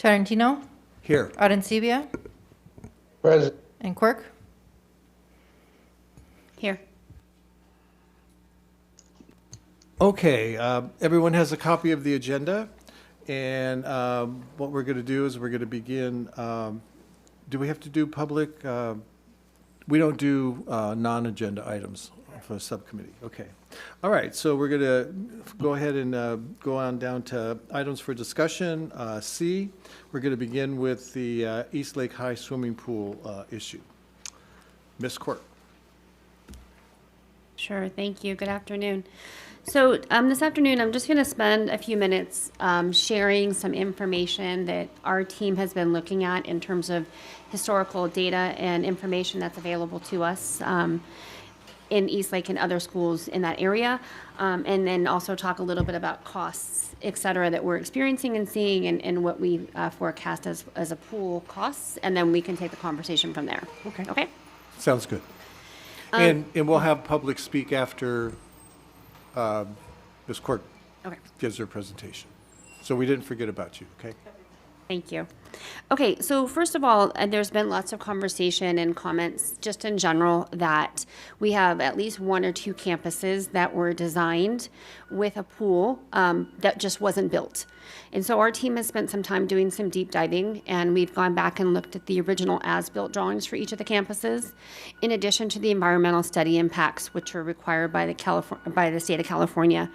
Tarantino, Here. Arencibia, Present. and Quirk. Here. Okay, everyone has a copy of the agenda, and what we're going to do is we're going to begin, do we have to do public? We don't do non-agenda items for a subcommittee, okay. All right, so we're going to go ahead and go on down to items for discussion. C, we're going to begin with the East Lake High swimming pool issue. Ms. Quirk. Sure, thank you. Good afternoon. So this afternoon, I'm just going to spend a few minutes sharing some information that our team has been looking at in terms of historical data and information that's available to us in East Lake and other schools in that area, and then also talk a little bit about costs, et cetera, that we're experiencing and seeing, and what we forecast as a pool costs, and then we can take the conversation from there. Okay. Okay? Sounds good. And we'll have public speak after Ms. Quirk Okay. gives her presentation. So we didn't forget about you, okay? Thank you. Okay, so first of all, there's been lots of conversation and comments just in general that we have at least one or two campuses that were designed with a pool that just wasn't built. And so our team has spent some time doing some deep diving, and we've gone back and looked at the original as-built drawings for each of the campuses, in addition to the environmental study impacts, which are required by the state of California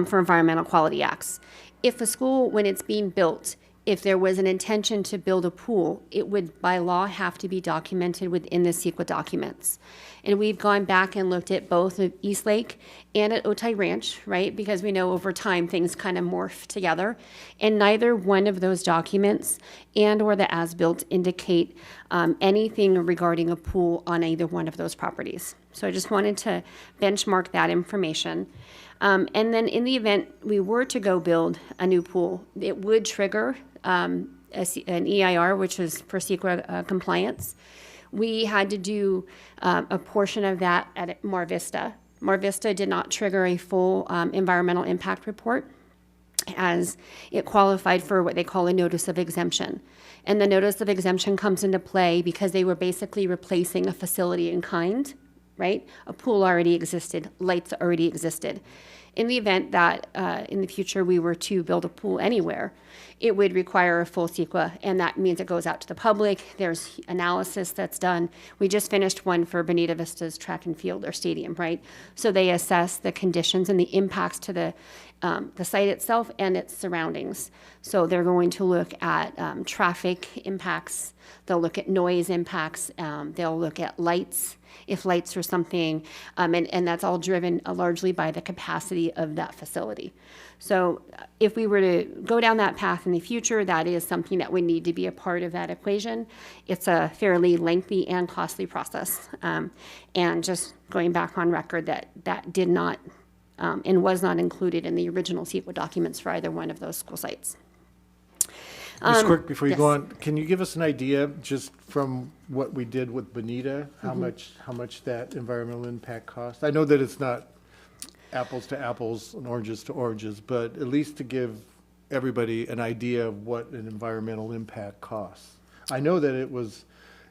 for environmental quality acts. If a school, when it's being built, if there was an intention to build a pool, it would by law have to be documented within the CEQA documents. And we've gone back and looked at both at East Lake and at Otay Ranch, right? Because we know over time things kind of morph together. And neither one of those documents and or the as-built indicate anything regarding a pool on either one of those properties. So I just wanted to benchmark that information. And then in the event we were to go build a new pool, it would trigger an EIR, which is for CEQA compliance. We had to do a portion of that at Mar Vista. Mar Vista did not trigger a full environmental impact report, as it qualified for what they call a notice of exemption. And the notice of exemption comes into play because they were basically replacing a facility in kind, right? A pool already existed, lights already existed. In the event that in the future we were to build a pool anywhere, it would require a full CEQA, and that means it goes out to the public. There's analysis that's done. We just finished one for Bonita Vista's track and field or stadium, right? So they assess the conditions and the impacts to the site itself and its surroundings. So they're going to look at traffic impacts. They'll look at noise impacts. They'll look at lights, if lights are something, and that's all driven largely by the capacity of that facility. So if we were to go down that path in the future, that is something that would need to be a part of that equation. It's a fairly lengthy and costly process. And just going back on record, that did not and was not included in the original CEQA documents for either one of those school sites. Ms. Quirk, before you yes. go on, can you give us an idea, just from what we did with Bonita, how much that environmental impact cost? I know that it's not apples to apples and oranges to oranges, but at least to give everybody an idea of what an environmental impact costs. I know that it was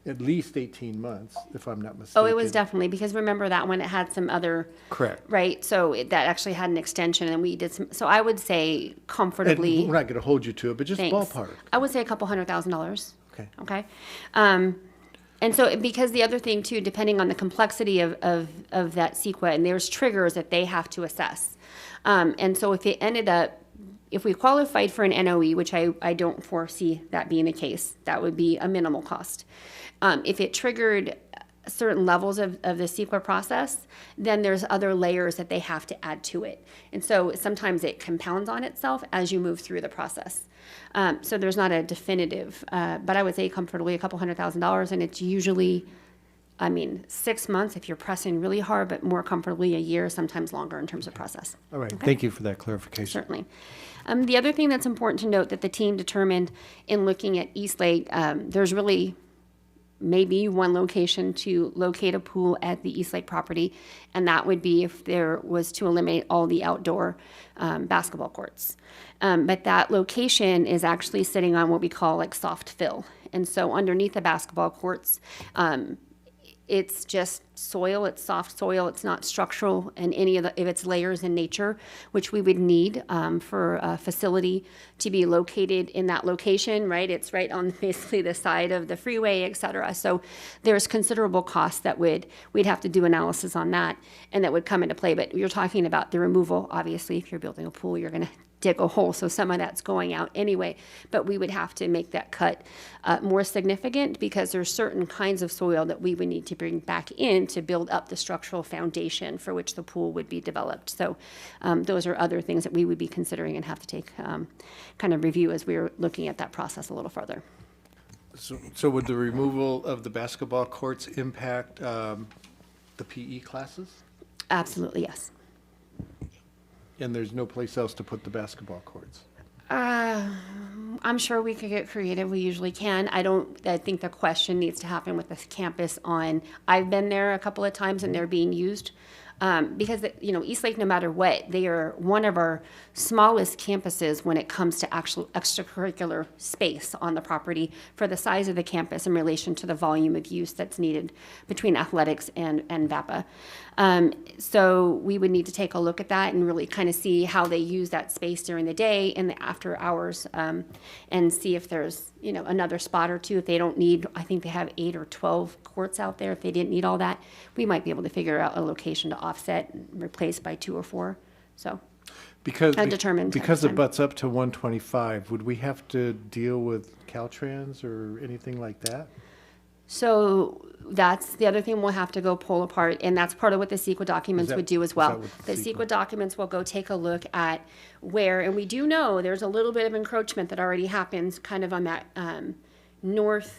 at least 18 months, if I'm not mistaken. Oh, it was definitely, because remember that one, it had some other. Correct. Right, so that actually had an extension, and we did some, so I would say comfortably. And we're not going to hold you to it, but just Thanks. ballpark. I would say a couple $100,000. Okay. Okay. And so, because the other thing too, depending on the complexity of that CEQA, and there's triggers that they have to assess. And so if it ended up, if we qualified for an NOE, which I don't foresee that being the case, that would be a minimal cost. If it triggered certain levels of the CEQA process, then there's other layers that they have to add to it. And so sometimes it compounds on itself as you move through the process. So there's not a definitive, but I would say comfortably a couple $100,000, and it's usually, 6 months if you're pressing really hard, but more comfortably a year, sometimes longer in terms of process. All right, Okay. thank you for that clarification. Certainly. The other thing that's important to note that the team determined in looking at East Lake, there's really maybe one location to locate a pool at the East Lake property, and that would be if there was to eliminate all the outdoor basketball courts. But that location is actually sitting on what we call like soft fill. And so underneath the basketball courts, it's just soil, it's soft soil, it's not structural in any of its layers in nature, which we would need for a facility to be located in that location, right? It's right on basically the side of the freeway, et cetera. So there's considerable costs that we'd have to do analysis on that, and that would come into play. But you're talking about the removal, obviously, if you're building a pool, you're gonna dig a hole, so some of that's going out anyway, but we would have to make that cut more significant because there's certain kinds of soil that we would need to bring back in to build up the structural foundation for which the pool would be developed. So those are other things that we would be considering and have to take kind of review as we were looking at that process a little further. So would the removal of the basketball courts impact the PE classes? Absolutely, yes. And there's no place else to put the basketball courts? I'm sure we could get creative. We usually can. I think the question needs to happen with this campus on, I've been there a couple of times and they're being used. Because, East Lake, no matter what, they are one of our smallest campuses when it comes to actual extracurricular space on the property for the size of the campus in relation to the volume of use that's needed between athletics and VAPA. So we would need to take a look at that and really kind of see how they use that space during the day and the after hours, and see if there's, another spot or two. If they don't need, I think they have 8 or 12 courts out there. If they didn't need all that, we might be able to figure out a location to offset and replace by 2 or 4. So Because determined because time. it butts up to 125, would we have to deal with Caltrans or anything like that? So that's the other thing we'll have to go pull apart, and that's part of what the CEQA documents that- would do as is well. that what The the CEQA documents will go take a look at where, and we do know there's a little bit of encroachment that already happens kind of on that northwest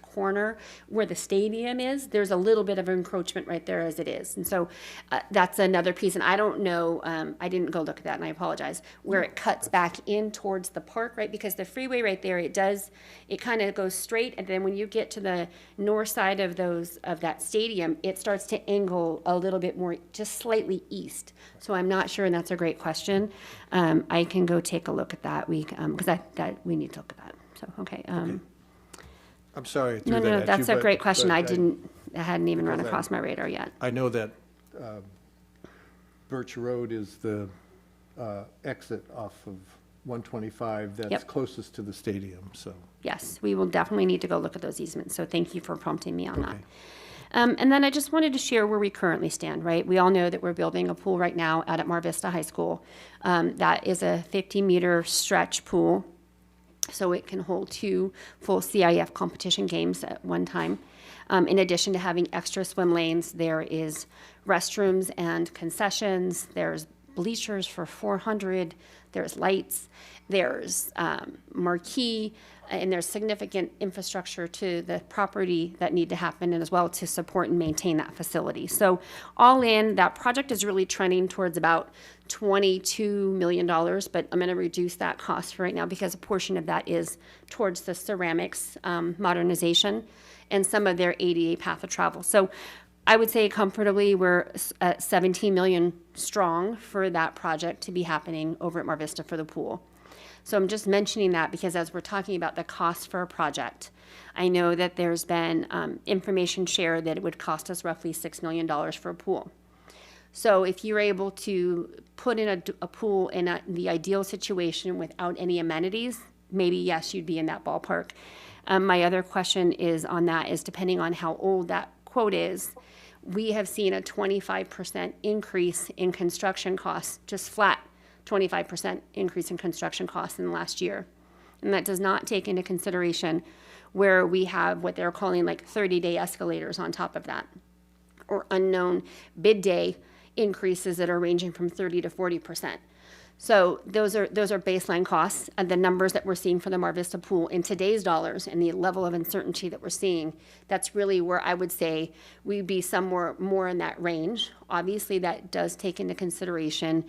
corner where the stadium is. There's a little bit of encroachment right there as it is. And so that's another piece. And I don't know, I didn't go look at that and I apologize, where it cuts back in towards the park, right? Because the freeway right there, it kind of goes straight. And then when you get to the north side of that stadium, it starts to angle a little bit more, just slightly east. So I'm not sure, and that's a great question. I can go take a look at that because we need to look at that. So, okay. I'm sorry I threw No, that at you. that's a great question. but I hadn't even run because across my radar yet. I know that Birch Road is the exit off of 125 that's Yep. closest to the stadium, so. Yes, we will definitely need to go look at those easements, so thank you for prompting me on that. Okay. And then I just wanted to share where we currently stand, right? We all know that we're building a pool right now out at Mar Vista High School. That is a 50-meter stretch pool, so it can hold 2 full CIF competition games at one time. In addition to having extra swim lanes, there is restrooms and concessions, there's bleachers for 400, there's lights, there's marquee, and there's significant infrastructure to the property that need to happen, and as well to support and maintain that facility. So all in, that project is really trending towards about $22 million, but I'm going to reduce that cost for right now because a portion of that is towards the ceramics modernization and some of their ADA path of travel. So I would say comfortably we're at 17 million strong for that project to be happening over at Mar Vista for the pool. So I'm just mentioning that because as we're talking about the cost for a project, I know that there's been information shared that it would cost us roughly $6 million for a pool. So if you're able to put in a pool in the ideal situation without any amenities, maybe yes, you'd be in that ballpark. My other question is on that is depending on how old that quote is, we have seen a 25% increase in construction costs, just flat 25% increase in construction costs in the last year. And that does not take into consideration where we have what they're calling like 30-day escalators on top of that, or unknown bid day increases that are ranging from 30 to 40%. So those are baseline costs, and the numbers that we're seeing for the Mar Vista pool in today's dollars and the level of uncertainty that we're seeing, that's really where I would say we'd be somewhere more in that range. Obviously, that does take into consideration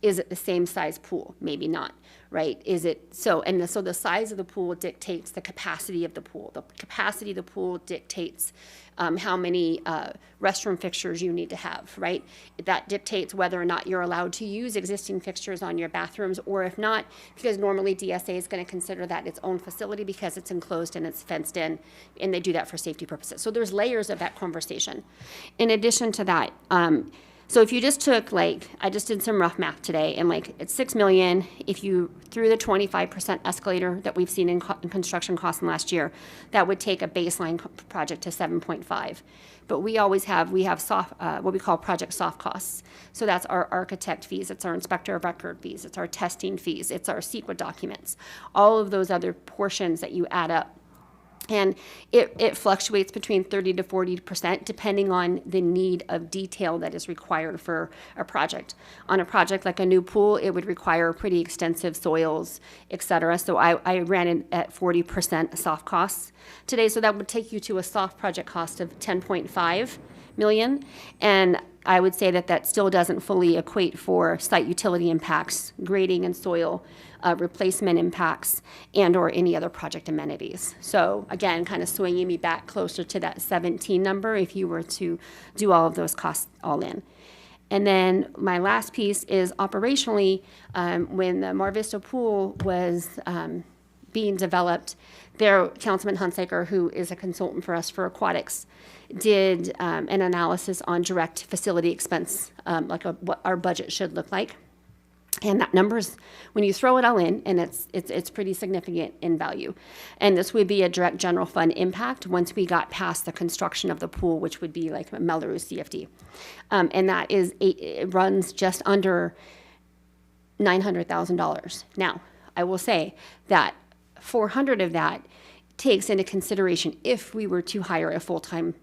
Is it the same size pool? Maybe not, right? Is it so? And so the size of the pool dictates the capacity of the pool. The capacity of the pool dictates how many restroom fixtures you need to have, right? That dictates whether or not you're allowed to use existing fixtures on your bathrooms, or if not, because normally DSA is going to consider that its own facility because it's enclosed and it's fenced in, and they do that for safety purposes. So there's layers of that conversation. In addition to that, so if you just took, like, I just did some rough math today, and like it's 6 million. If you threw the 25% escalator that we've seen in construction costs in last year, that would take a baseline project to 7.5. But we have soft, what we call project soft costs. So that's our architect fees, it's our inspector of record fees, it's our testing fees, it's our CEQA documents, all of those other portions that you add up. And it fluctuates between 30 to 40% depending on the need of detail that is required for a project. On a project like a new pool, it would require pretty extensive soils, et cetera. So I ran it at 40% soft costs today. So that would take you to a soft project cost of 10.5 million. And I would say that still doesn't fully equate for site utility impacts, grading and soil replacement impacts, and or any other project amenities. So again, kind of swinging me back closer to that 17 number if you were to do all of those costs all in. And then my last piece is operationally, when the Mar Vista pool was being developed, Councilman Hunsaker, who is a consultant for us for aquatics, did an analysis on direct facility expense, what our budget should look like. And that number's, when you throw it all in, and it's pretty significant in value. And this would be a direct general fund impact once we got past the construction of the pool, which would be like Melrose CFD. And that is, it runs just under $900,000. Now, I will say that 400 of that takes into consideration if we were to hire a full-time,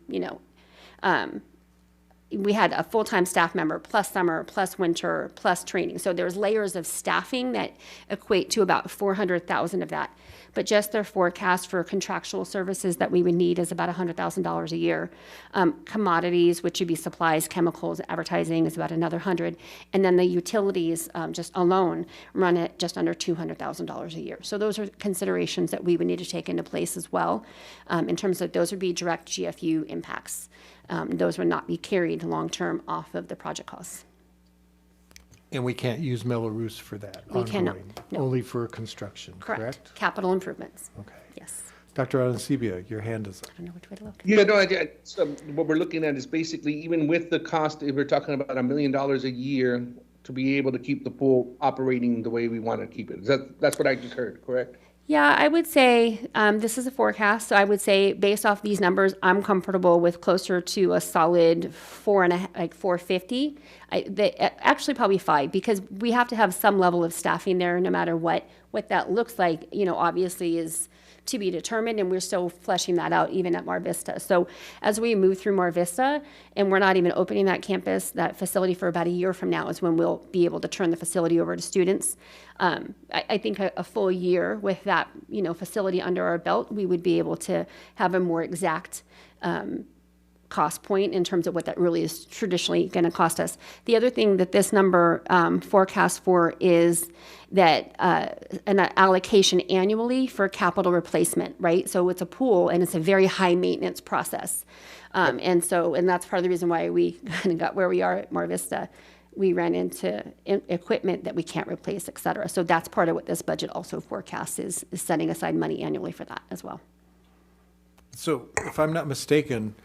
we had a full-time staff member plus summer plus winter plus training. So there's layers of staffing that equate to about 400,000 of that. But just their forecast for contractual services that we would need is about $100,000 a year. Commodities, which would be supplies, chemicals, advertising, is about another 100. And then the utilities just alone run at just under $200,000 a year. So those are considerations that we would need to take into place as well. In terms of those would be direct GFU impacts. Those would not be carried long-term off of the project costs. And we can't use Melrose for that? We cannot, ongoing, no. Only for construction, correct? Capital improvements. Okay. Yes. Dr. Arancibia, your hand is up. I don't know which way to look. Yeah, no, so what we're looking at is basically, even with the cost, if we're talking about $1 million a year to be able to keep the pool operating the way we want to keep it. That's what I just heard, correct? Yeah, I would say this is a forecast. So I would say based off these numbers, I'm comfortable with closer to a solid 450. Actually probably 5, because we have to have some level of staffing there no matter what that looks like, obviously is to be determined, and we're still fleshing that out even at Mar Vista. So as we move through Mar Vista, and we're not even opening that facility for about a year from now is when we'll be able to turn the facility over to students. I think a full year with that, facility under our belt, we would be able to have a more exact cost point in terms of what that really is traditionally going to cost us. The other thing that this number forecasts for is that an allocation annually for capital replacement, right? So it's a pool and it's a very high maintenance process. And that's part of the reason why we kind of got where we are at Mar Vista. We ran into equipment that we can't replace, et cetera. So that's part of what this budget also forecasts is setting aside money annually for that as well. So if I'm not mistaken,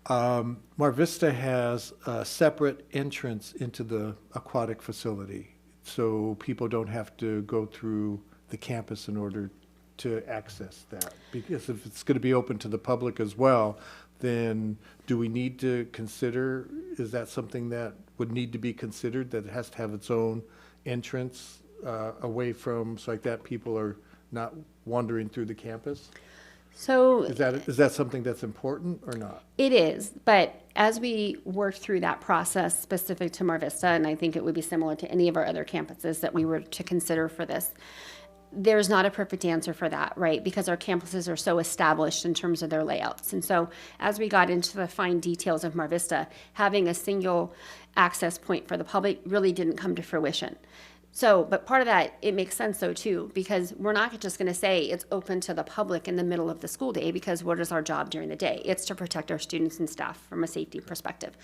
Mar Vista has a separate entrance into the aquatic facility, so people don't have to go through the campus in order to access that. Because if it's going to be open to the public as well, then do we need to consider, is that something that would need to be considered, that it has to have its own entrance away from, so like that people are not wandering through the campus? So Is that something that's important or not? it is, but as we work through that process specific to Mar Vista, and I think it would be similar to any of our other campuses that we were to consider for this, there's not a perfect answer for that, right? Because our campuses are so established in terms of their layouts. And so as we got into the fine details of Mar Vista, having a single access point for the public really didn't come to fruition. So, but part of that, it makes sense though too, because we're not just gonna say it's open to the public in the middle of the school day, because what is our job during the day? It's to protect our students and staff from a safety perspective.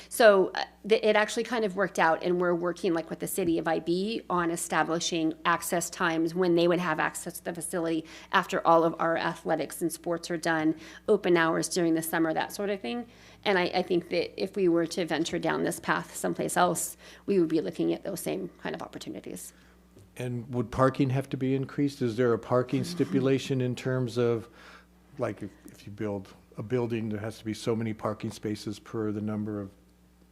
So it actually kind of worked out, and we're working like with the city of IB on establishing access times when they would have access to the facility after all of our athletics and sports are done, open hours during the summer, that sort of thing. And I think that if we were to venture down this path someplace else, we would be looking at those same kind of opportunities. And would parking have to be increased? Is there a parking stipulation in terms of, like, if you build a building, there has to be so many parking spaces per the number of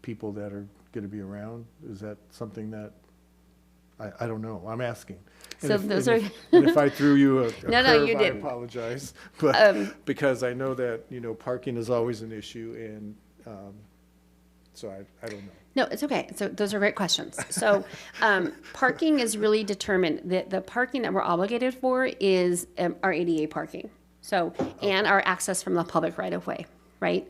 people that are going to be around? Is that something that, I don't know, I'm asking. And So if- those and are- if- And if I threw you a No, curve, you I didn't. apologize. But, because I know that, parking is always an issue, and so I don't know. No, it's okay. So those are great questions. So parking is really determined, the parking that we're obligated for is our ADA parking. So, and our access from the public right of way, right?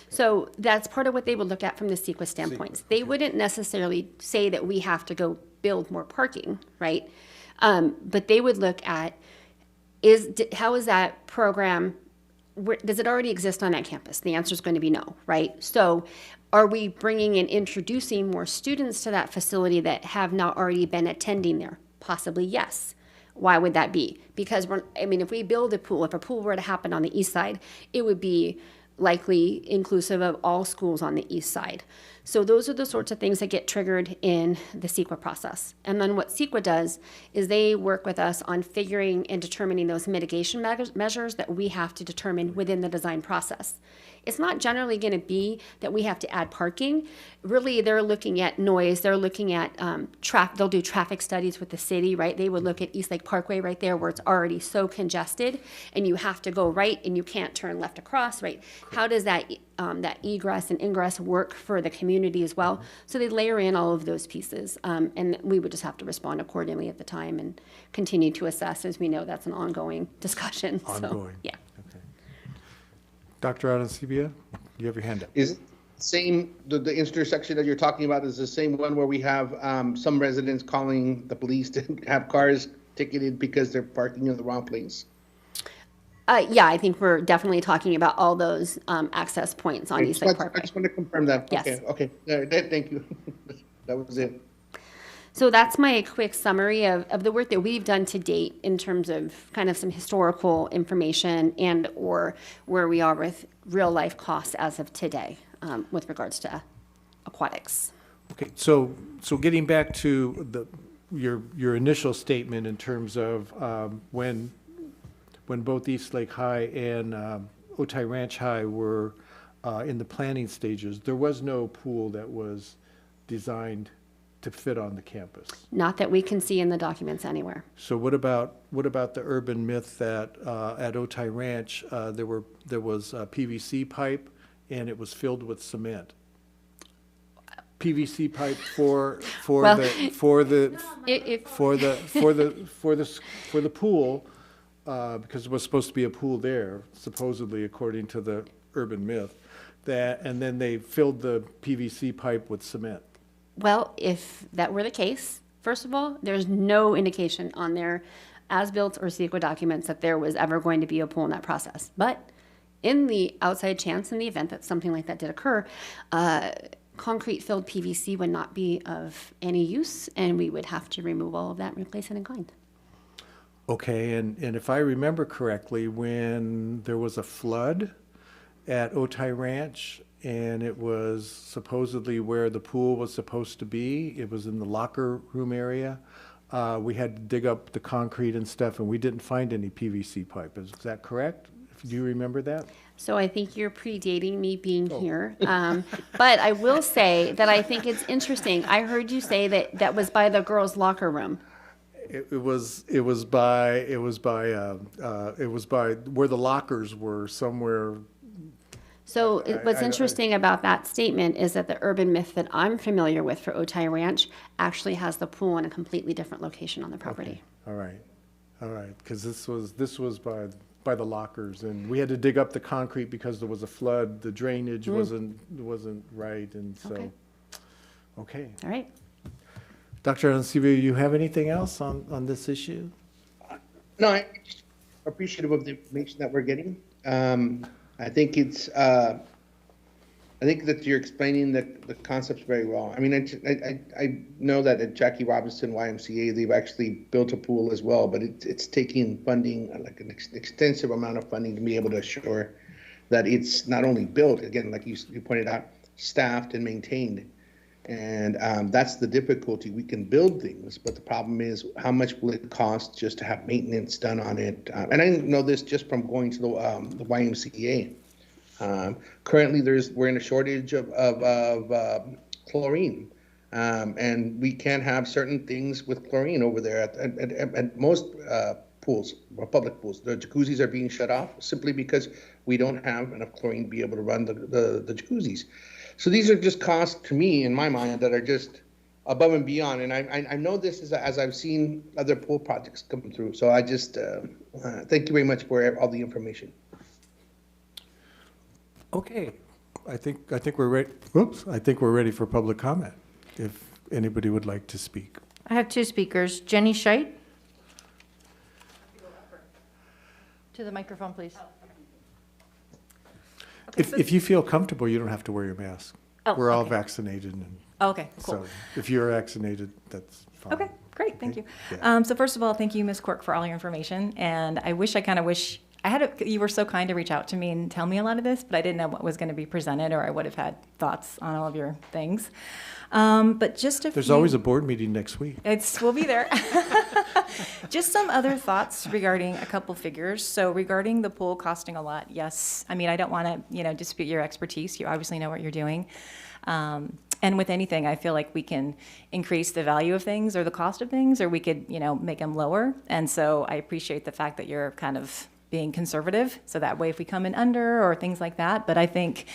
So that's part of what they would look at from the CEQA standpoints. They wouldn't necessarily say that we have to go build more parking, right? But they would look at, how is that program, does it already exist on that campus? The answer is going to be no, right? So are we bringing and introducing more students to that facility that have not already been attending there? Possibly yes. Why would that be? Because if we build a pool, if a pool were to happen on the east side, it would be likely inclusive of all schools on the east side. So those are the sorts of things that get triggered in the CEQA process. And then what CEQA does is they work with us on figuring and determining those mitigation measures that we have to determine within the design process. It's not generally going to be that we have to add parking. Really, they're looking at noise. They're looking at they'll do traffic studies with the city, right? They would look at East Lake Parkway right there where it's already so congested and you have to go right and you can't turn left across, right? How does that egress and ingress work for the community as well? So they layer in all of those pieces, and we would just have to respond accordingly at the time and continue to assess, as we know that's an ongoing discussion. So, Ongoing. yeah. Okay. Dr. Arancibia, you have your hand up. Is same, the intersection that you're talking about is the same one where we have some residents calling the police to have cars ticketed because they're parking in the wrong place? Yeah, I think we're definitely talking about all those access points on East Lake I Parkway. just want to confirm that. Yes. Okay. Thank you. That was it. So that's my quick summary of the work that we've done to date in terms of kind of some historical information and or where we are with real life costs as of today with regards to aquatics. Okay, so getting back to your initial statement in terms of when both East Lake High and Otay Ranch High were in the planning stages, there was no pool that was designed to fit on the campus. Not that we can see in the documents anywhere. So what about the urban myth that at Otay Ranch there was a PVC pipe and it was filled with cement? PVC pipe for Well, the pool because it was supposed to be a pool there, supposedly according to the urban myth. And then they filled the PVC pipe with cement. Well, if that were the case, first of all, there's no indication on their as-built or CEQA documents that there was ever going to be a pool in that process. But in the outside chance, in the event that something like that did occur, concrete-filled PVC would not be of any use, and we would have to remove all of that and replace it in kind. Okay, and if I remember correctly, when there was a flood at Otay Ranch, and it was supposedly where the pool was supposed to be, it was in the locker room area, we had to dig up the concrete and stuff, and we didn't find any PVC pipe. Is that correct? Do you remember that? So I think you're predating me being here. But I will say that I think it's interesting. I heard you say that was by the girls' locker room. It was by where the lockers were somewhere. So what's I- interesting about that statement is that the urban myth that I'm familiar with for Otay Ranch actually has the pool in a completely different location on the property. All right. All right, because this was by the lockers, and we had to dig up the concrete because there was a flood. The drainage wasn't right, and so, Okay. okay. All right. Dr. Arancibia, you have anything else on this issue? No, I'm appreciative of the information that we're getting. I think I think that you're explaining the concepts very well. I mean, I know that at Jackie Robinson YMCA, they've actually built a pool as well, but it's taking funding, like an extensive amount of funding to be able to assure that it's not only built, again, like you pointed out, staffed and maintained. And that's the difficulty. We can build things, but the problem is how much will it cost just to have maintenance done on it? And I didn't know this just from going to the YMCA. Currently, we're in a shortage of chlorine, and we can't have certain things with chlorine over there at most pools, or public pools. The jacuzzis are being shut off simply because we don't have enough chlorine to be able to run the jacuzzis. So these are just costs to me, in my mind, that are just above and beyond. And I know this as I've seen other pool projects come through. So I just thank you very much for all the information. Okay, I think we're ready. Whoops, I think we're ready for public comment. If anybody would like to speak. I have two speakers. Jenny Scheit. To the microphone, please. If you feel comfortable, you don't have to wear your mask. Oh, We're all okay. vaccinated, and Okay, cool. so if you're vaccinated, that's fine. Okay, great, thank you. Yeah. So first of all, thank you, Ms. Quirk, for all your information. And I wish you were so kind to reach out to me and tell me a lot of this, but I didn't know what was going to be presented, or I would have had thoughts on all of your things. But just There's always a board meeting next week. We'll be there. Just some other thoughts regarding a couple figures. So regarding the pool costing a lot, yes. I mean, I don't want to, dispute your expertise. You obviously know what you're doing. And with anything, I feel like we can increase the value of things or the cost of things, or we could, make them lower. And so I appreciate the fact that you're kind of being conservative. So that way, if we come in under or things like that. But I think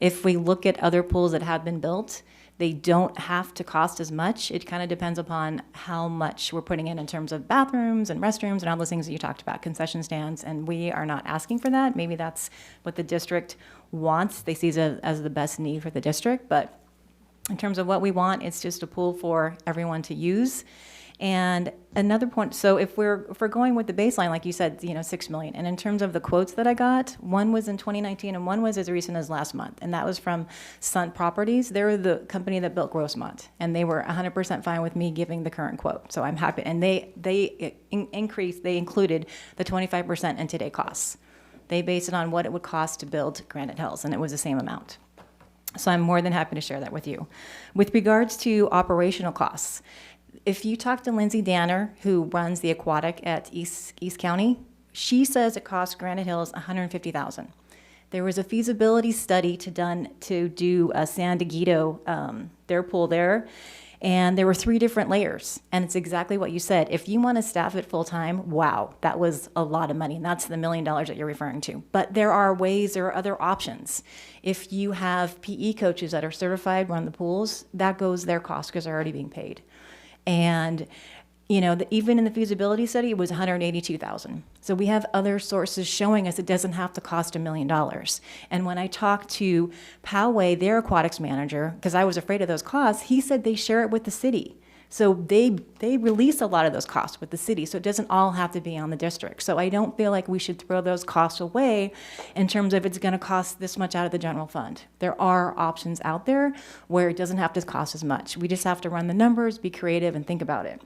if we look at other pools that have been built, they don't have to cost as much. It kind of depends upon how much we're putting in terms of bathrooms and restrooms and all those things that you talked about, concession stands, and we are not asking for that. Maybe that's what the district wants. They see it as the best need for the district, but in terms of what we want, it's just a pool for everyone to use. And another point, so if we're going with the baseline, like you said, $6 million. And in terms of the quotes that I got, one was in 2019 and one was as recent as last month. And that was from Sunt Properties. They're the company that built Grossmont. And they were 100% fine with me giving the current quote. So I'm happy. And they included the 25% in today costs. They based it on what it would cost to build Granite Hills, and it was the same amount. So I'm more than happy to share that with you. With regards to operational costs, if you talk to Lindsay Danner, who runs the aquatic at East County, she says it costs Granite Hills $150,000. There was a feasibility study to do a San Diego, their pool there, and there were 3 different layers. And it's exactly what you said. If you want to staff it full time, wow, that was a lot of money. And that's the $1 million that you're referring to. But there are other options. If you have PE coaches that are certified, run the pools, that goes their cost because they're already being paid. And, even in the feasibility study, it was $182,000. So we have other sources showing us it doesn't have to cost $1 million. And when I talked to Poway, their aquatics manager, because I was afraid of those costs, he said they share it with the city. So they release a lot of those costs with the city, so it doesn't all have to be on the district. So I don't feel like we should throw those costs away in terms of it's going to cost this much out of the general fund. There are options out there where it doesn't have to cost as much. We just have to run the numbers, be creative, and think about it.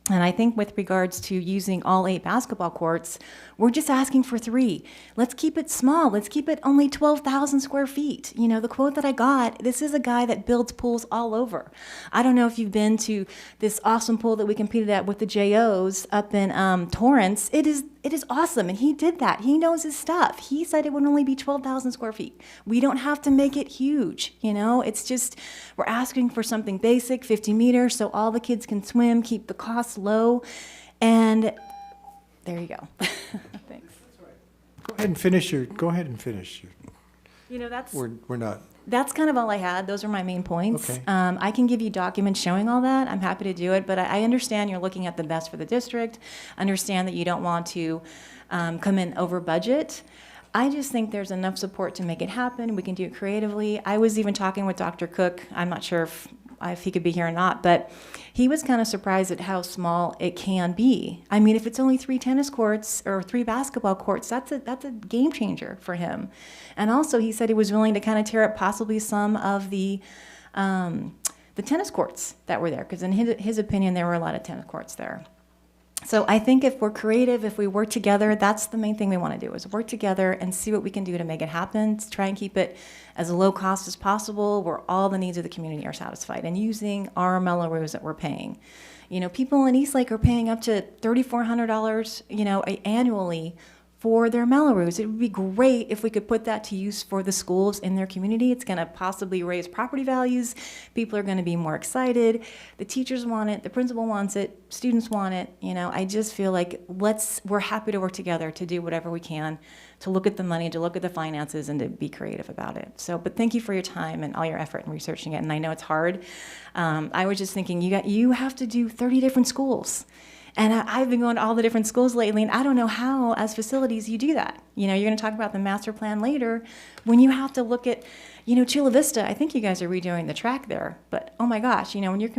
And I think with regards to using all 8 basketball courts, we're just asking for 3. Let's keep it small. Let's keep it only 12,000 square feet. The quote that I got, this is a guy that builds pools all over. I don't know if you've been to this awesome pool that we competed at with the JOs up in Torrance. It is awesome, and he did that. He knows his stuff. He said it would only be 12,000 square feet. We don't have to make it huge, It's just, we're asking for something basic, 50 meters, so all the kids can swim, keep the costs low, and there you go. Thanks. Go ahead and finish your. That's We're not That's kind of all I had. Those are my main points. Okay. I can give you documents showing all that. I'm happy to do it, but I understand you're looking at the best for the district. Understand that you don't want to come in over budget. I just think there's enough support to make it happen. We can do it creatively. I was even talking with Dr. Cook. I'm not sure if he could be here or not, but he was kind of surprised at how small it can be. I mean, if it's only 3 tennis courts or 3 basketball courts, that's a game changer for him. And also, he said he was willing to kind of tear up possibly some of the tennis courts that were there, because in his opinion, there were a lot of tennis courts there. So I think if we're creative, if we work together, that's the main thing we want to do, is work together and see what we can do to make it happen, to try and keep it as low cost as possible, where all the needs of the community are satisfied, and using our Melrose that we're paying. You know, people in Eastlake are paying up to $3,400, annually for their Melrose. It would be great if we could put that to use for the schools in their community. It's going to possibly raise property values. People are going to be more excited. The teachers want it. The principal wants it. Students want it. I just feel like we're happy to work together to do whatever we can, to look at the money, to look at the finances, and to be creative about it. But thank you for your time and all your effort in researching it. And I know it's hard. I was just thinking, you have to do 30 different schools. And I've been going to all the different schools lately, and I don't know how, as facilities, you do that. You're going to talk about the master plan later, when you have to look at, Chula Vista. I think you guys are redoing the track there, but oh my gosh, when you're,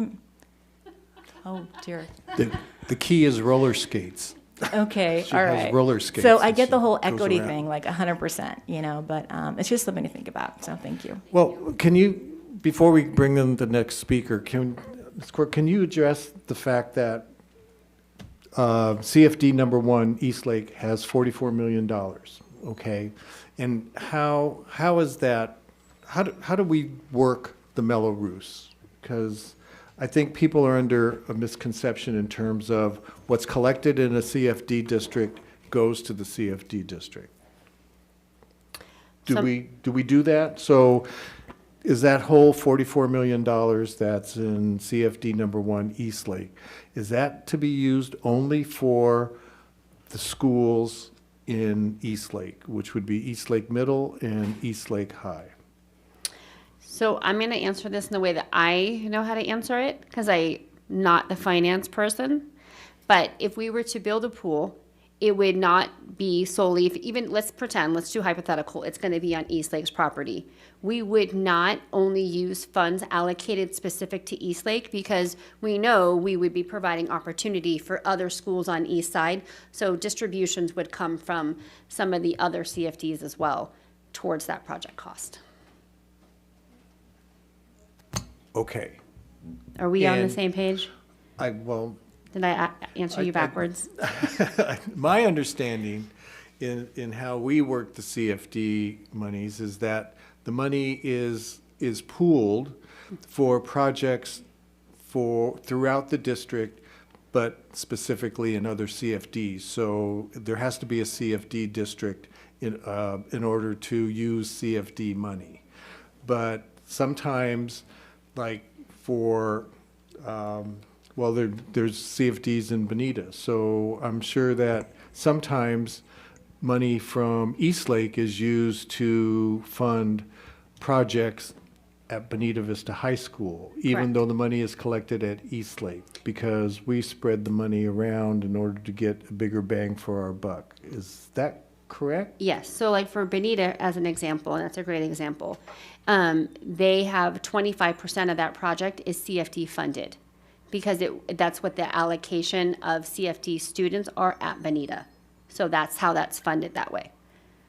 oh dear. The key is roller skates. Okay, She all has right. roller skates So I and get the she whole goes equity around. thing, like 100%, but it's just something to think about. So thank you. Well, before we bring in the next speaker, can you address the fact that CFD number 1, Eastlake, has $44 million, okay? And how is that, how do we work the Melrose? Because I think people are under a misconception in terms of what's collected in a CFD district goes to the CFD district. Do we do that? So is that whole $44 million that's in CFD number 1, Eastlake, is that to be used only for the schools in Eastlake, which would be Eastlake Middle and Eastlake High? So I'm going to answer this in the way that I know how to answer it, because I'm not the finance person. But if we were to build a pool, it would not be solely, let's do hypothetical, it's going to be on Eastlake's property. We would not only use funds allocated specific to Eastlake, because we know we would be providing opportunity for other schools on East Side. So distributions would come from some of the other CFDs as well towards that project cost. Okay. Are we on the And same page? Did I answer you backwards? My understanding in how we work the CFD monies is that the money is pooled for projects throughout the district, but specifically in other CFDs. So there has to be a CFD district in order to use CFD money. But sometimes, like for there's CFDs in Bonita, so I'm sure that sometimes money from Eastlake is used to fund projects at Bonita Vista High School, even Correct. though the money is collected at Eastlake, because we spread the money around in order to get a bigger bang for our buck. Is that correct? Yes, so like for Bonita as an example, and that's a great example, they have 25% of that project is CFD funded, because that's what the allocation of CFD students are at Bonita. So that's how that's funded that way.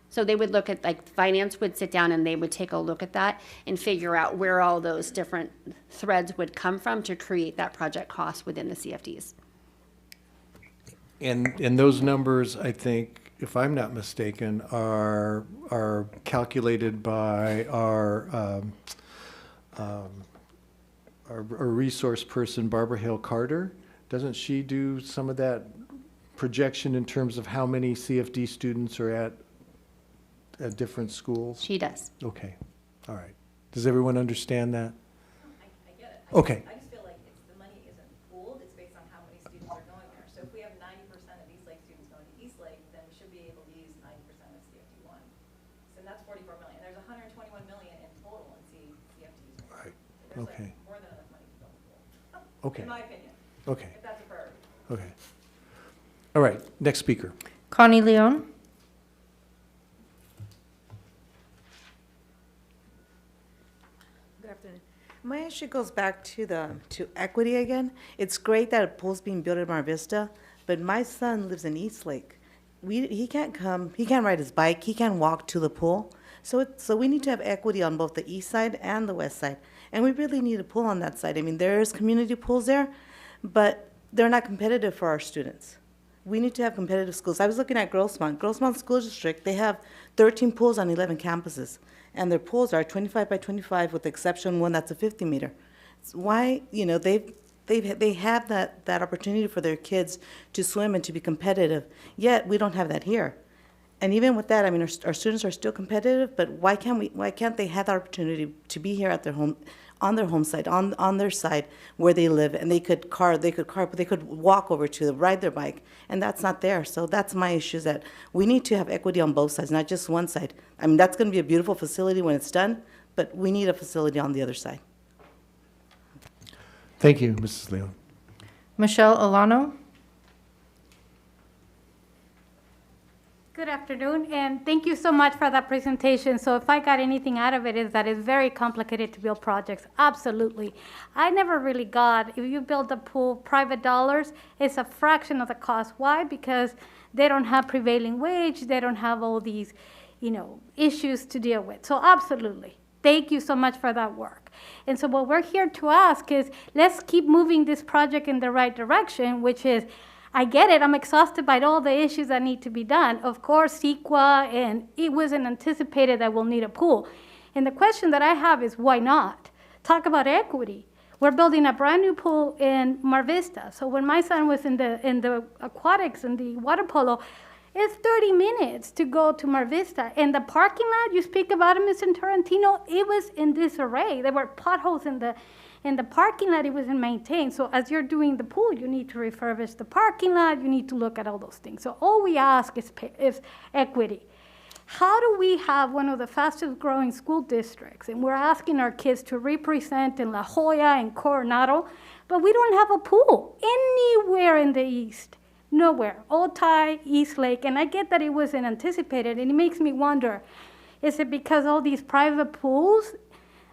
So they would look at, like, finance would sit down and they would take a look at that and figure out where all those different threads would come from to create that project cost within the CFDs. And those numbers, I think, if I'm not mistaken, are calculated by our resource person, Barbara Hale Carter. Doesn't she do some of that projection in terms of how many CFD students are at different schools? She does. Okay, all right. Does everyone understand that? I get it. Okay. I just feel like the money isn't pooled, it's based on how many students are going there. So if we have 90% of Eastlake students going to Eastlake, then we should be able to use 90% of CFD1. So that's $44 million. There's $121 million in total in Okay. Okay. in my opinion, Okay, if that's a priority. okay. All right, next speaker. Connie Leon. Good afternoon. My issue goes back to equity again. It's great that a pool's being built in Mar Vista, but my son lives in Eastlake. He can't ride his bike, he can't walk to the pool. So we need to have equity on both the east side and the west side. And we really need a pool on that side. I mean, there's community pools there, but they're not competitive for our students. We need to have competitive schools. I was looking at Grossmont. Grossmont School District, they have 13 pools on 11 campuses. And their pools are 25 by 25 with the exception one that's a 50 meter. Why, they have that opportunity for their kids to swim and to be competitive, yet we don't have that here. And even with that, I mean, our students are still competitive, but why can't they have the opportunity to be here at their home, on their home side, on their side where they live, and they could walk over to ride their bike, and that's not there. So that's my issue, is that we need to have equity on both sides, not just one side. I mean, that's going to be a beautiful facility when it's done, but we need a facility on the other side. Thank you, Mrs. Leon. Michelle Alano. Good afternoon, and thank you so much for that presentation. So if I got anything out of it, is that it's very complicated to build projects. Absolutely. I never really got, if you build a pool, private dollars, it's a fraction of the cost. Why? Because they don't have prevailing wage, they don't have all these, issues to deal with. So absolutely. Thank you so much for that work. And so what we're here to ask is, let's keep moving this project in the right direction, which is, I get it, I'm exhausted by all the issues that need to be done. Of course, CEQA, and it wasn't anticipated that we'll need a pool. And the question that I have is, why not? Talk about equity. We're building a brand new pool in Mar Vista. So when my son was in the aquatics and the water polo, it's 30 minutes to go to Mar Vista. And the parking lot, you speak about it, Mr. Tarantino, it was in disarray. There were potholes in the parking lot. It wasn't maintained. So as you're doing the pool, you need to refurbish the parking lot. You need to look at all those things. So all we ask is equity. How do we have one of the fastest growing school districts, and we're asking our kids to represent in La Jolla and Coronado, but we don't have a pool anywhere in the East? Nowhere. Otay, Eastlake, and I get that it wasn't anticipated, and it makes me wonder, is it because all these private pools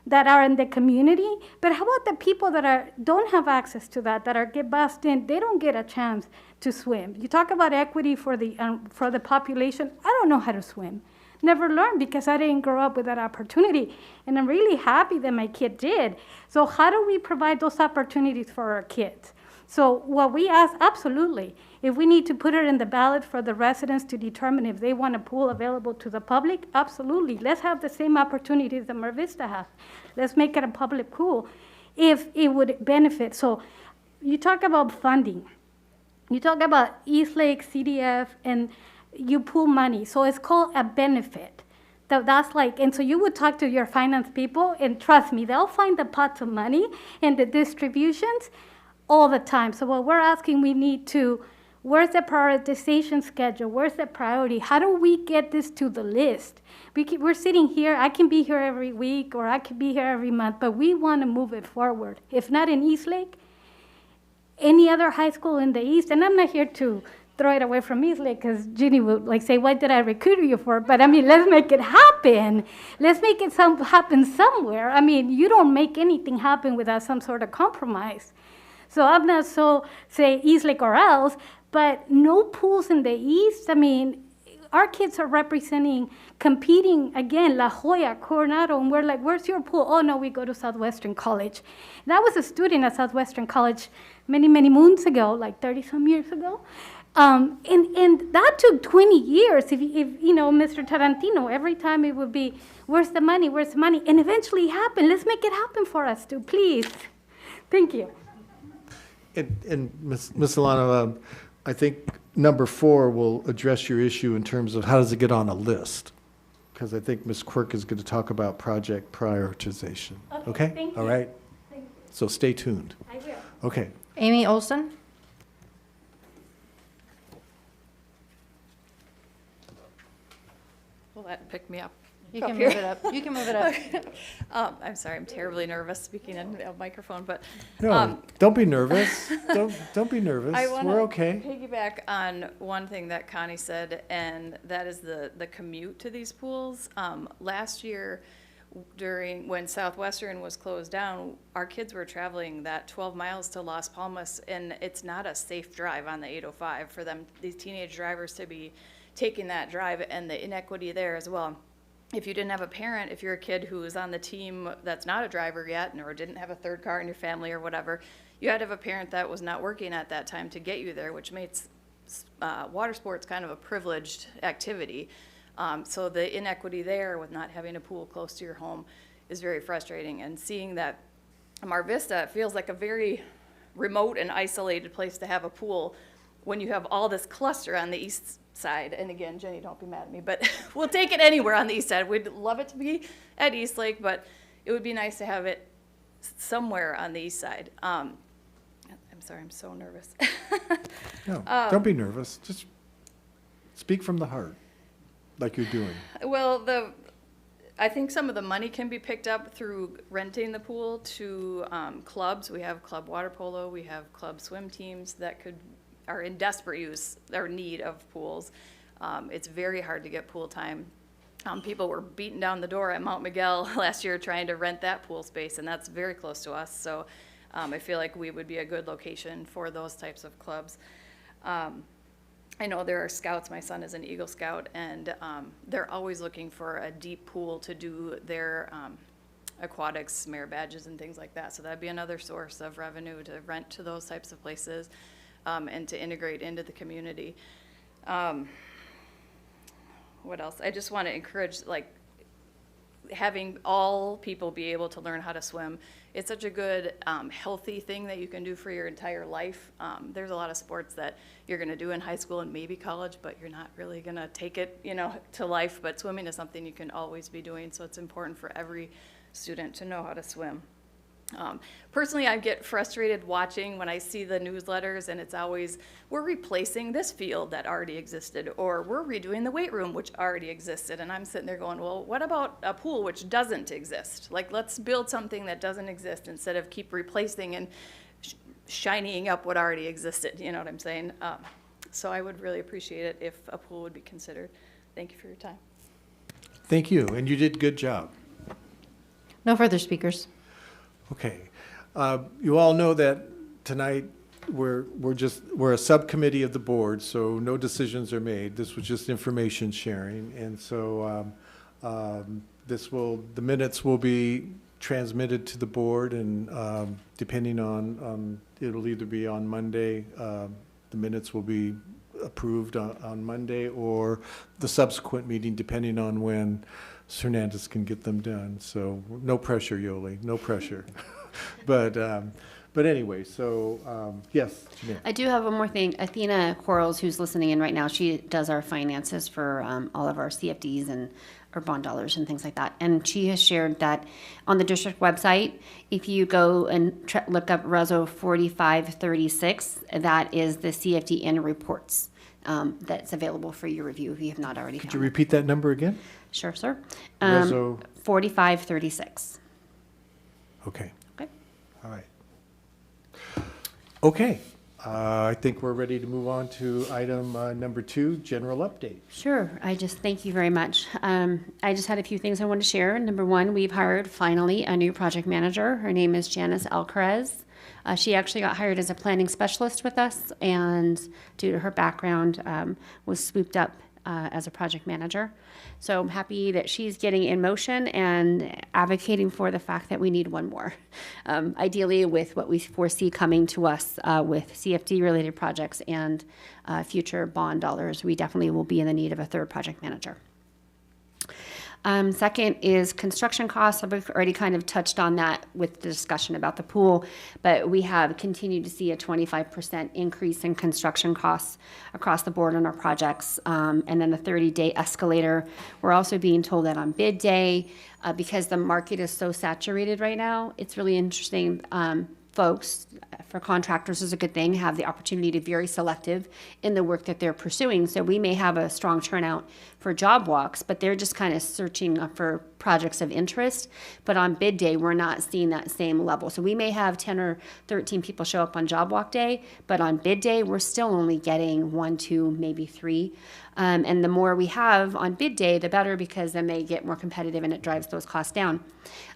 that are in the community? But how about the people that don't have access to that get bussed in? They don't get a chance to swim. You talk about equity for the population. I don't know how to swim. Never learned because I didn't grow up with that opportunity. And I'm really happy that my kid did. So how do we provide those opportunities for our kids? So what we ask, absolutely, if we need to put it in the ballot for the residents to determine if they want a pool available to the public, absolutely. Let's have the same opportunities that Mar Vista has. Let's make it a public pool if it would benefit. So you talk about funding. You talk about Eastlake, CDF, and you pool money. So it's called a benefit. That's like, and so you would talk to your finance people, and trust me, they'll find the pots of money and the distributions all the time. So what we're asking, we need to, where's the prioritization schedule? Where's the priority? How do we get this to the list? We're sitting here, I can be here every week or I can be here every month, but we want to move it forward. If not in Eastlake, any other high school in the East, and I'm not here to throw it away from Eastlake because Ginny would say, what did I recruit you for? But I mean, let's make it happen. Let's make it happen somewhere. I mean, you don't make anything happen without some sort of compromise. So I'm not say Eastlake or else, but no pools in the East. I mean, our kids are competing again, La Jolla, Coronado, and we're like, where's your pool? Oh no, we go to Southwestern College. And I was a student at Southwestern College many, many moons ago, like 30-some years ago. And that took 20 years. If Mr. Tarantino, every time it would be, where's the money? Where's the money? And eventually it happened. Let's make it happen for us too, please. Thank you. And Ms. Alano, I think number 4 will address your issue in terms of how does it get on a list? Because I think Ms. Quirk is going to talk about project prioritization. Okay? Thank you. All right? Thank you. So stay tuned. I will. Okay. Amy Olson. Will that pick me up? You Up can here? move it up. You can move it up. I'm sorry, I'm terribly nervous speaking in a microphone, but No, don't be nervous. Don't be nervous. I want We're to okay. piggyback on one thing that Connie said, and that is the commute to these pools. Last year, when Southwestern was closed down, our kids were traveling that 12 miles to Las Palmas, and it's not a safe drive on the 805 for them, these teenage drivers, to be taking that drive, and the inequity there as well. If you didn't have a parent, if you're a kid who is on the team that's not a driver yet, or didn't have a third car in your family or whatever, you had to have a parent that was not working at that time to get you there, which makes water sports kind of a privileged activity. So the inequity there with not having a pool close to your home is very frustrating. And seeing that Mar Vista feels like a very remote and isolated place to have a pool when you have all this cluster on the east side. And again, Jenny, don't be mad at me, but we'll take it anywhere on the east side. We'd love it to be at Eastlake, but it would be nice to have it somewhere on the east side. I'm sorry, I'm so nervous. No, don't be nervous. Just speak from the heart, like you're doing. Well, I think some of the money can be picked up through renting the pool to clubs. We have club water polo, we have club swim teams that are in desperate use or need of pools. It's very hard to get pool time. People were beating down the door at Mount Miguel last year trying to rent that pool space, and that's very close to us. So I feel like we would be a good location for those types of clubs. I know there are scouts. My son is an Eagle Scout, and they're always looking for a deep pool to do their aquatics, merit badges, and things like that. So that'd be another source of revenue to rent to those types of places and to integrate into the community. What else? I just want to encourage, like, having all people be able to learn how to swim. It's such a good, healthy thing that you can do for your entire life. There's a lot of sports that you're going to do in high school and maybe college, but you're not really going to take it, to life. But swimming is something you can always be doing, so it's important for every student to know how to swim. Personally, I get frustrated watching when I see the newsletters, and it's always, we're replacing this field that already existed, or we're redoing the weight room, which already existed. And I'm sitting there going, well, what about a pool which doesn't exist? Like, let's build something that doesn't exist instead of keep replacing and shining up what already existed. You know what I'm saying? So I would really appreciate it if a pool would be considered. Thank you for your time. Thank you, and you did a good job. No further speakers. Okay. You all know that tonight we're a subcommittee of the board, so no decisions are made. This was just information sharing, and so the minutes will be transmitted to the board, and depending on it'll either be on Monday, the minutes will be approved on Monday, or the subsequent meeting, depending on when Hernandez can get them done. So no pressure, Yoli, no pressure. But anyway, so yes, Janine. I do have one more thing. Athena Quarles, who's listening in right now, she does our finances for all of our CFDs and our bond dollars and things like that. And she has shared that on the district website, if you go and look up Reso 4536, that is the CFD annual reports that's available for your review if you have not already Could found you it. repeat that number again? Sure, sir. Reso. 4536. Okay. Okay. All right. Okay. I think we're ready to move on to item number 2, general update. Sure. Thank you very much. I just had a few things I wanted to share. Number one, we've hired finally a new project manager. Her name is Janice Alcarez. She actually got hired as a planning specialist with us, and due to her background, was swooped up as a project manager. So I'm happy that she's getting in motion and advocating for the fact that we need one more. Ideally, with what we foresee coming to us with CFD-related projects and future bond dollars, we definitely will be in the need of a third project manager. Second is construction costs. I've already kind of touched on that with the discussion about the pool, but we have continued to see a 25% increase in construction costs across the board on our projects, and then a 30-day escalator. We're also being told that on bid day, because the market is so saturated right now, it's really interesting. Folks, for contractors is a good thing, have the opportunity to be very selective in the work that they're pursuing. So we may have a strong turnout for job walks, but they're just kind of searching for projects of interest. But on bid day, we're not seeing that same level. So we may have 10 or 13 people show up on job walk day, but on bid day, we're still only getting 1, 2, maybe 3. And the more we have on bid day, the better, because then they get more competitive and it drives those costs down.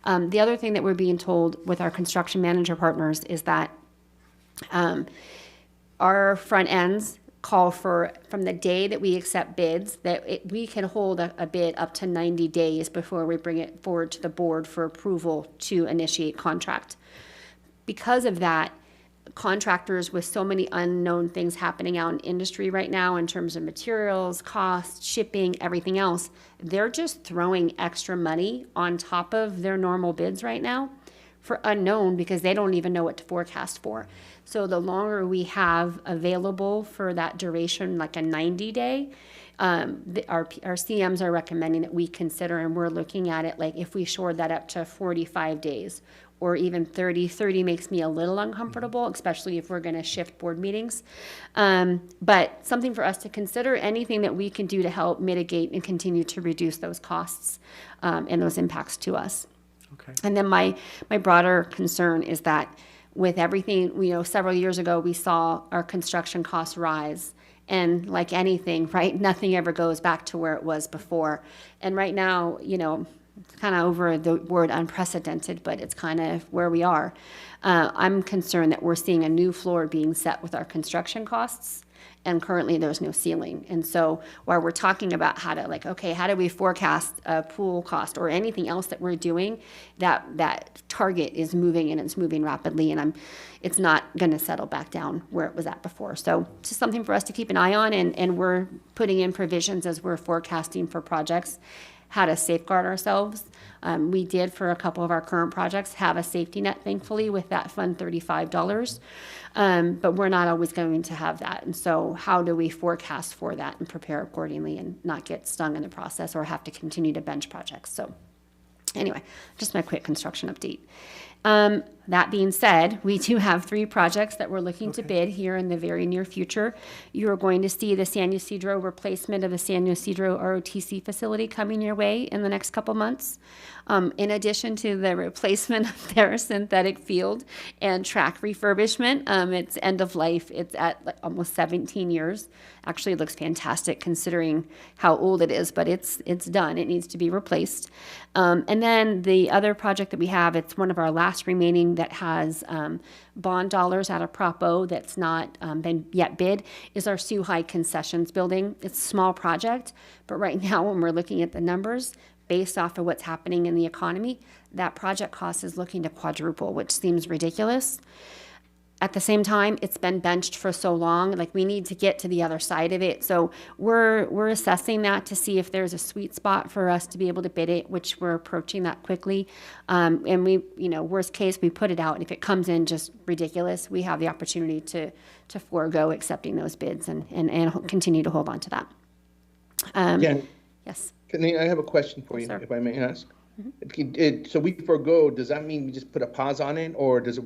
The other thing that we're being told with our construction manager partners is that our front ends call for, from the day that we accept bids, that we can hold a bid up to 90 days before we bring it forward to the board for approval to initiate contract. Because of that, contractors, with so many unknown things happening out in industry right now in terms of materials, costs, shipping, everything else, they're just throwing extra money on top of their normal bids right now for unknown, because they don't even know what to forecast for. So the longer we have available for that duration, like a 90-day, our CMs are recommending that we consider, and we're looking at it like if we shored that up to 45 days or even 30. 30 makes me a little uncomfortable, especially if we're going to shift board meetings. But something for us to consider, anything that we can do to help mitigate and continue to reduce those costs and those impacts to us. Okay. And then my broader concern is that with everything, several years ago, we saw our construction costs rise. And like anything, right, nothing ever goes back to where it was before. And right now, it's kind of over the word unprecedented, but it's kind of where we are. I'm concerned that we're seeing a new floor being set with our construction costs, and currently there's no ceiling. And so while we're talking about how do we forecast a pool cost or anything else that we're doing, that target is moving, and it's moving rapidly, and it's not going to settle back down where it was at before. So it's just something for us to keep an eye on, and we're putting in provisions as we're forecasting for projects, how to safeguard ourselves. We did, for a couple of our current projects, have a safety net, thankfully, with that fund $35. But we're not always going to have that. And so how do we forecast for that and prepare accordingly and not get stung in the process or have to continue to bench projects? So anyway, just my quick construction update. That being said, we do have 3 projects that we're looking to bid here in the very near future. You are going to see the San Ysidro replacement of the San Ysidro ROTC facility coming your way in the next couple months. In addition to the replacement of their synthetic field and track refurbishment, it's end of life. It's at almost 17 years. Actually, it looks fantastic considering how old it is, but it's done. It needs to be replaced. And then the other project that we have, it's one of our last remaining that has bond dollars out of Prop O that's not been yet bid, is our SUHSD concessions building. It's a small project, but right now when we're looking at the numbers, based off of what's happening in the economy, that project cost is looking to quadruple, which seems ridiculous. At the same time, it's been benched for so long, like we need to get to the other side of it. So we're assessing that to see if there's a sweet spot for us to be able to bid it, which we're approaching that quickly. And we, worst case, we put it out, and if it comes in just ridiculous, we have the opportunity to forego accepting those bids and continue to hold on to that. Again, Yes. I have a question for you, Sir. if I may ask. So we forego, does that mean we just put a pause on it, or does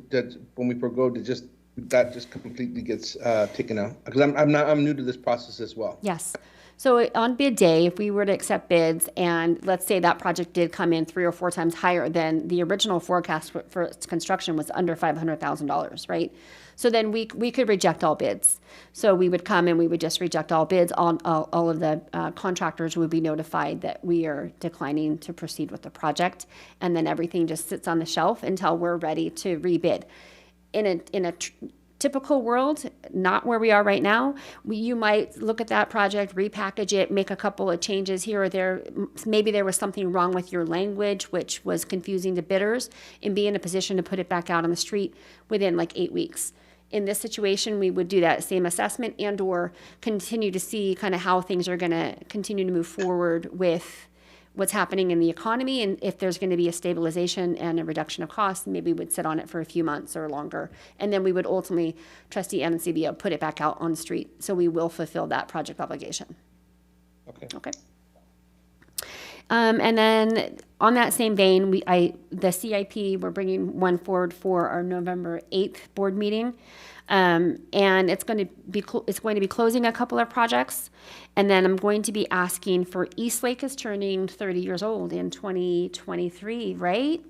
when we forego, that just completely gets taken out? Because I'm new to this process as well. Yes. So on bid day, if we were to accept bids, and let's say that project did come in 3 or 4 times higher than the original forecast for its construction was under $500,000, right? So then we could reject all bids. So we would come and we would just reject all bids. All of the contractors would be notified that we are declining to proceed with the project, and then everything just sits on the shelf until we're ready to rebid. In a typical world, not where we are right now, you might look at that project, repackage it, make a couple of changes here or there. Maybe there was something wrong with your language, which was confusing to bidders, and be in a position to put it back out on the street within like 8 weeks. In this situation, we would do that same assessment and or continue to see kind of how things are going to continue to move forward with what's happening in the economy, and if there's going to be a stabilization and a reduction of costs, maybe we'd sit on it for a few months or longer. And then we would ultimately, trustee and CBO, put it back out on the street. So we will fulfill that project obligation. Okay. And then on that same vein, the CIP, we're bringing one forward for our November 8th board meeting. And it's going to be closing a couple of projects. And then I'm going to be asking for Eastlake is turning 30 years old in 2023, right?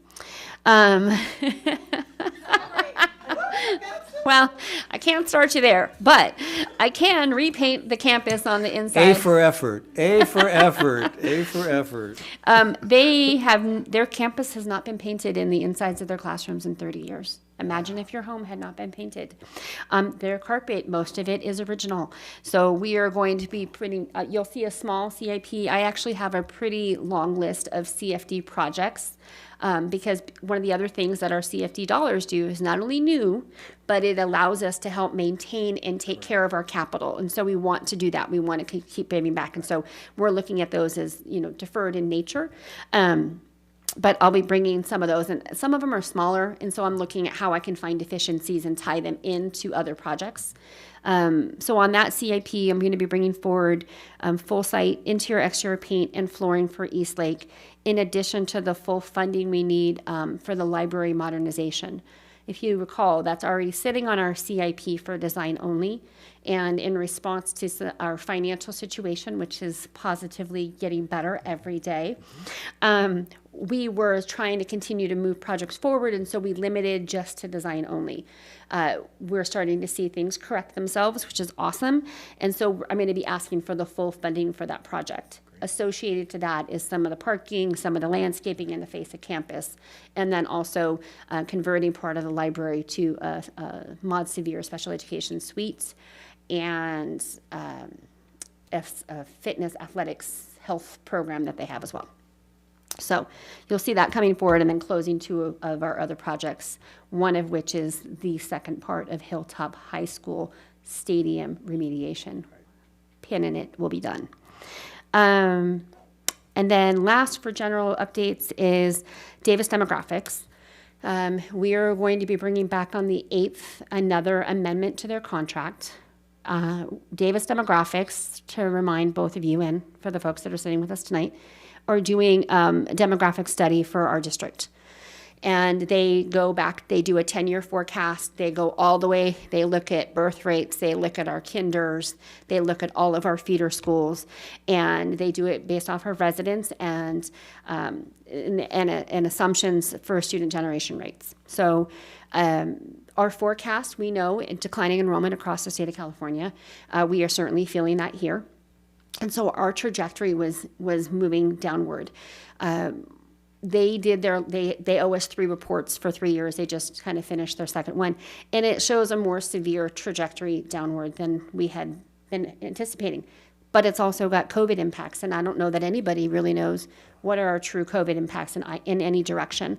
Well, I can't start you there, but I can repaint the campus on the inside. A for effort, A for effort, A for effort. Their campus has not been painted in the insides of their classrooms in 30 years. Imagine if your home had not been painted. Their carpet, most of it is original. So we are going to be putting, you'll see a small CIP. I actually have a pretty long list of CFD projects. Because one of the other things that our CFD dollars do is not only new, but it allows us to help maintain and take care of our capital. And so we want to do that. We want to keep paying back. And so we're looking at those as, deferred in nature. But I'll be bringing some of those, and some of them are smaller. And so I'm looking at how I can find efficiencies and tie them into other projects. So on that CIP, I'm going to be bringing forward full site interior, exterior paint and flooring for Eastlake, in addition to the full funding we need for the library modernization. If you recall, that's already sitting on our CIP for design only. And in response to our financial situation, which is positively getting better every day, we were trying to continue to move projects forward, and so we limited just to design only. We're starting to see things correct themselves, which is awesome, and so I'm going to be asking for the full funding for that project. Associated to that is some of the parking, some of the landscaping in the face of campus, and then also converting part of the library to mod severe special education suites and a fitness, athletics, health program that they have as well. So you'll see that coming forward, and then closing two of our other projects, one of which is the second part of Hilltop High School stadium remediation. Pin in it will be done. And then last for general updates is Davis Demographics. We are going to be bringing back on the 8th another amendment to their contract. Davis Demographics, to remind both of you and for the folks that are sitting with us tonight, are doing a demographic study for our district. And they go back, they do a 10-year forecast, they go all the way, they look at birth rates, they look at our kinders, they look at all of our feeder schools, and they do it based off of residents and assumptions for student generation rates. So our forecast, we know, in declining enrollment across the state of California. We are certainly feeling that here. And so our trajectory was moving downward. They owe us 3 reports for 3 years. They just kind of finished their second one. And it shows a more severe trajectory downward than we had been anticipating. But it's also got COVID impacts, and I don't know that anybody really knows what are our true COVID impacts in any direction.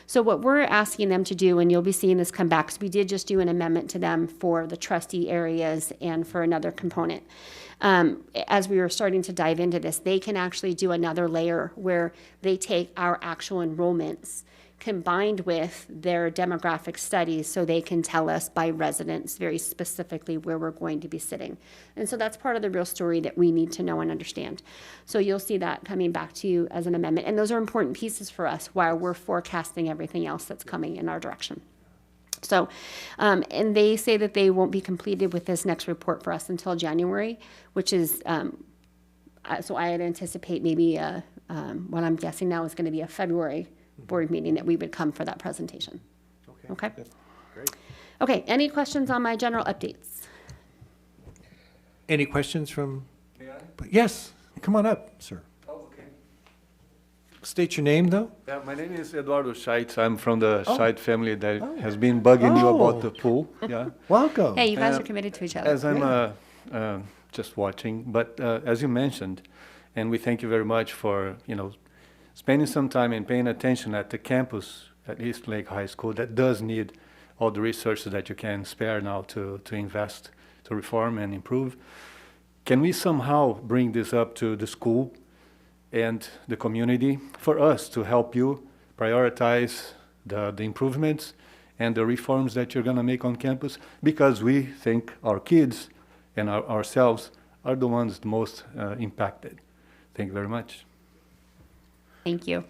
So what we're asking them to do, and you'll be seeing this come back, because we did just do an amendment to them for the trustee areas and for another component. As we were starting to dive into this, they can actually do another layer where they take our actual enrollments combined with their demographic studies, so they can tell us by residents very specifically where we're going to be sitting. And so that's part of the real story that we need to know and understand. So you'll see that coming back to you as an amendment. And those are important pieces for us while we're forecasting everything else that's coming in our direction. So, and they say that they won't be completed with this next report for us until January, which is, so I would anticipate maybe what I'm guessing now is going to be a February board meeting that we would come for that presentation. Okay? Good. Great. Okay, any questions on my general updates? Any questions from? Yes, come on up, sir. Oh, okay. State your name, though. Yeah, my name is Eduardo Scheitz. I'm from the Scheidt family that has been bugging you about the pool. Yeah. Welcome. Hey, you guys are committed to each other. As I'm just watching, but as you mentioned, and we thank you very much for, spending some time and paying attention at the campus at East Lake High School that does need all the resources that you can spare now to invest, to reform and improve. Can we somehow bring this up to the school and the community for us to help you prioritize the improvements and the reforms that you're going to make on campus? Because we think our kids and ourselves are the ones the most impacted. Thank you very much. Thank you.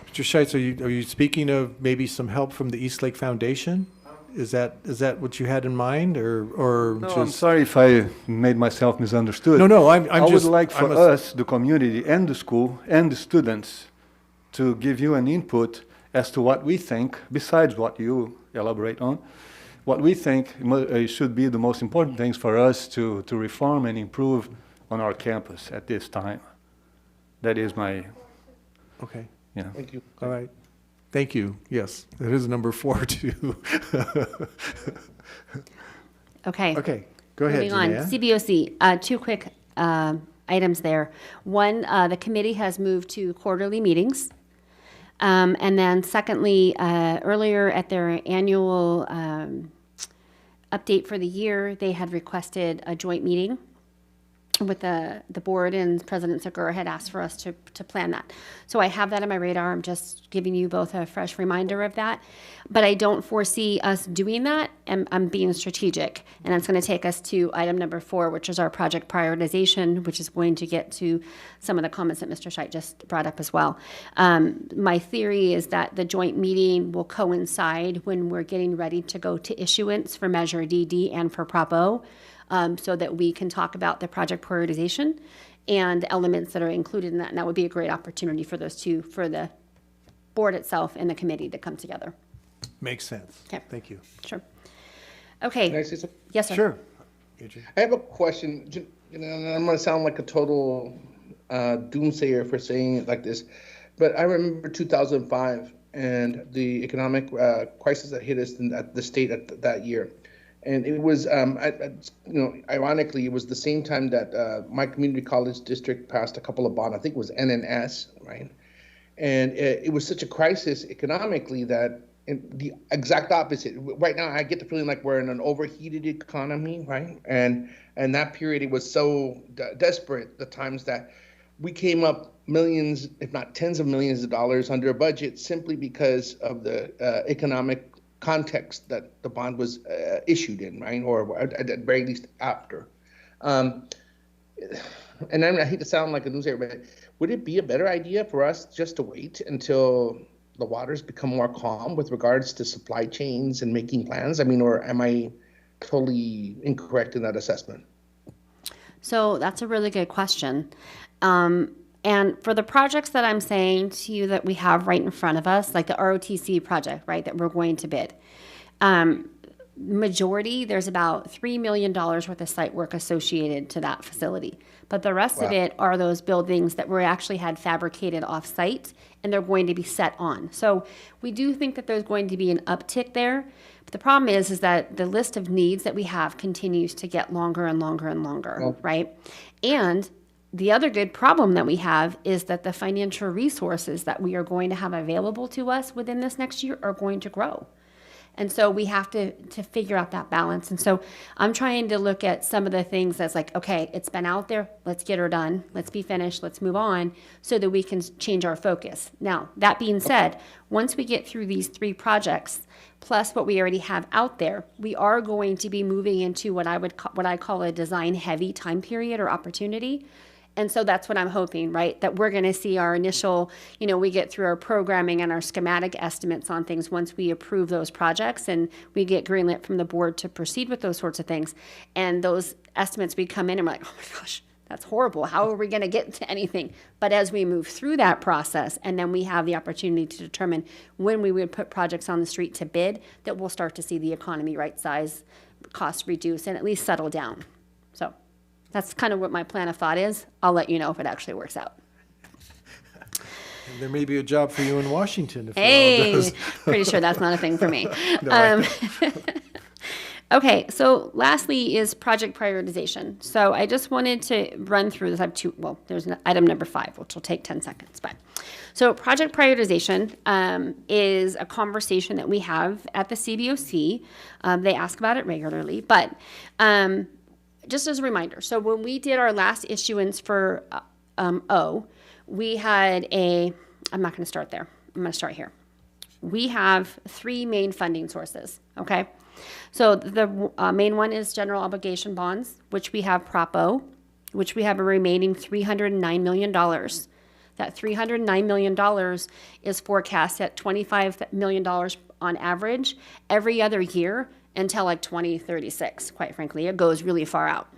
Mr. Scheitz, are you speaking of maybe some help from the East Lake Foundation? Is that what you had in mind, or No, just? I'm sorry if I made myself misunderstood. No, I'm I would just. like for I'm us, the community and the school and the students, to give you an input as to what we think, besides what you elaborate on, what we think should be the most important things for us to reform and improve on our campus at this time. That is my, Okay, Thank you. all right. Thank you. Yes, that is number 4 too. Okay. Okay, go ahead, Moving on, Janae. CBOC, two quick items there. One, the committee has moved to quarterly meetings. And then secondly, earlier at their annual update for the year, they had requested a joint meeting with the board, and President Segura had asked for us to plan that. So I have that on my radar. I'm just giving you both a fresh reminder of that. But I don't foresee us doing that, and I'm being strategic. And that's going to take us to item number 4, which is our project prioritization, which is going to get to some of the comments that Mr. Scheidt just brought up as well. My theory is that the joint meeting will coincide when we're getting ready to go to issuance for Measure DD and for Prop O. So that we can talk about the project prioritization and elements that are included in that. And that would be a great opportunity for those two, for the board itself and the committee to come together. Makes sense. Okay. Thank you. Sure. Can I Okay. say something? Yes, sir. Sure. Adrian. I have a question. And I'm going to sound like a total doomsayer for saying it like this, but I remember 2005 and the economic crisis that hit us in the state at that year. And it was, ironically, it was the same time that my community college district passed a couple of bonds. I think it was NNS, right? And it was such a crisis economically that the exact opposite. Right now, I get the feeling like we're in an overheated economy, right? And that period, it was so desperate, the times that we came up millions, if not tens of millions of dollars under a budget simply because of the economic context that the bond was issued in, right? Or at the very least after. And I hate to sound like a newsayer, but would it be a better idea for us just to wait until the waters become more calm with regards to supply chains and making plans? I mean, or am I totally incorrect in that assessment? So that's a really good question. And for the projects that I'm saying to you that we have right in front of us, like the ROTC project, right, that we're going to bid, majority, there's about $3 million worth of site work associated to that facility. But the rest of it are those buildings that were actually had fabricated off-site, and they're going to be set on. So we do think that there's going to be an uptick there. But the problem is that the list of needs that we have continues to get longer and longer and longer, right? And the other good problem that we have is that the financial resources that we are going to have available to us within this next year are going to grow. And so we have to figure out that balance. And so I'm trying to look at some of the things that's like, okay, it's been out there, let's get her done, let's be finished, let's move on, so that we can change our focus. Now, that being said, once we get through these 3 projects, plus what we already have out there, we are going to be moving into what I call a design-heavy time period or opportunity. And so that's what I'm hoping, right? That we're going to see our initial, we get through our programming and our schematic estimates on things once we approve those projects and we get greenlit from the board to proceed with those sorts of things. And those estimates, we come in and we're like, oh my gosh, that's horrible. How are we going to get to anything? But as we move through that process, and then we have the opportunity to determine when we would put projects on the street to bid, that we'll start to see the economy right size, costs reduce, and at least settle down. So that's kind of what my plan of thought is. I'll let you know if it actually works out. And there may be a job for you in Washington if it all Hey, does. pretty sure that's not a thing for me. No, I- Okay, so lastly is project prioritization. So I just wanted to run through this. I have there's item number 5, which will take 10 seconds. But so project prioritization is a conversation that we have at the CBOC. They ask about it regularly, but just as a reminder, so when we did our last issuance for O, we had I'm not going to start there. I'm going to start here. We have 3 main funding sources, okay? So the main one is general obligation bonds, which we have Prop O, which we have a remaining $309 million that That $309 million is forecast at $25 million on average every other year until like 2036, quite frankly. It goes really far out.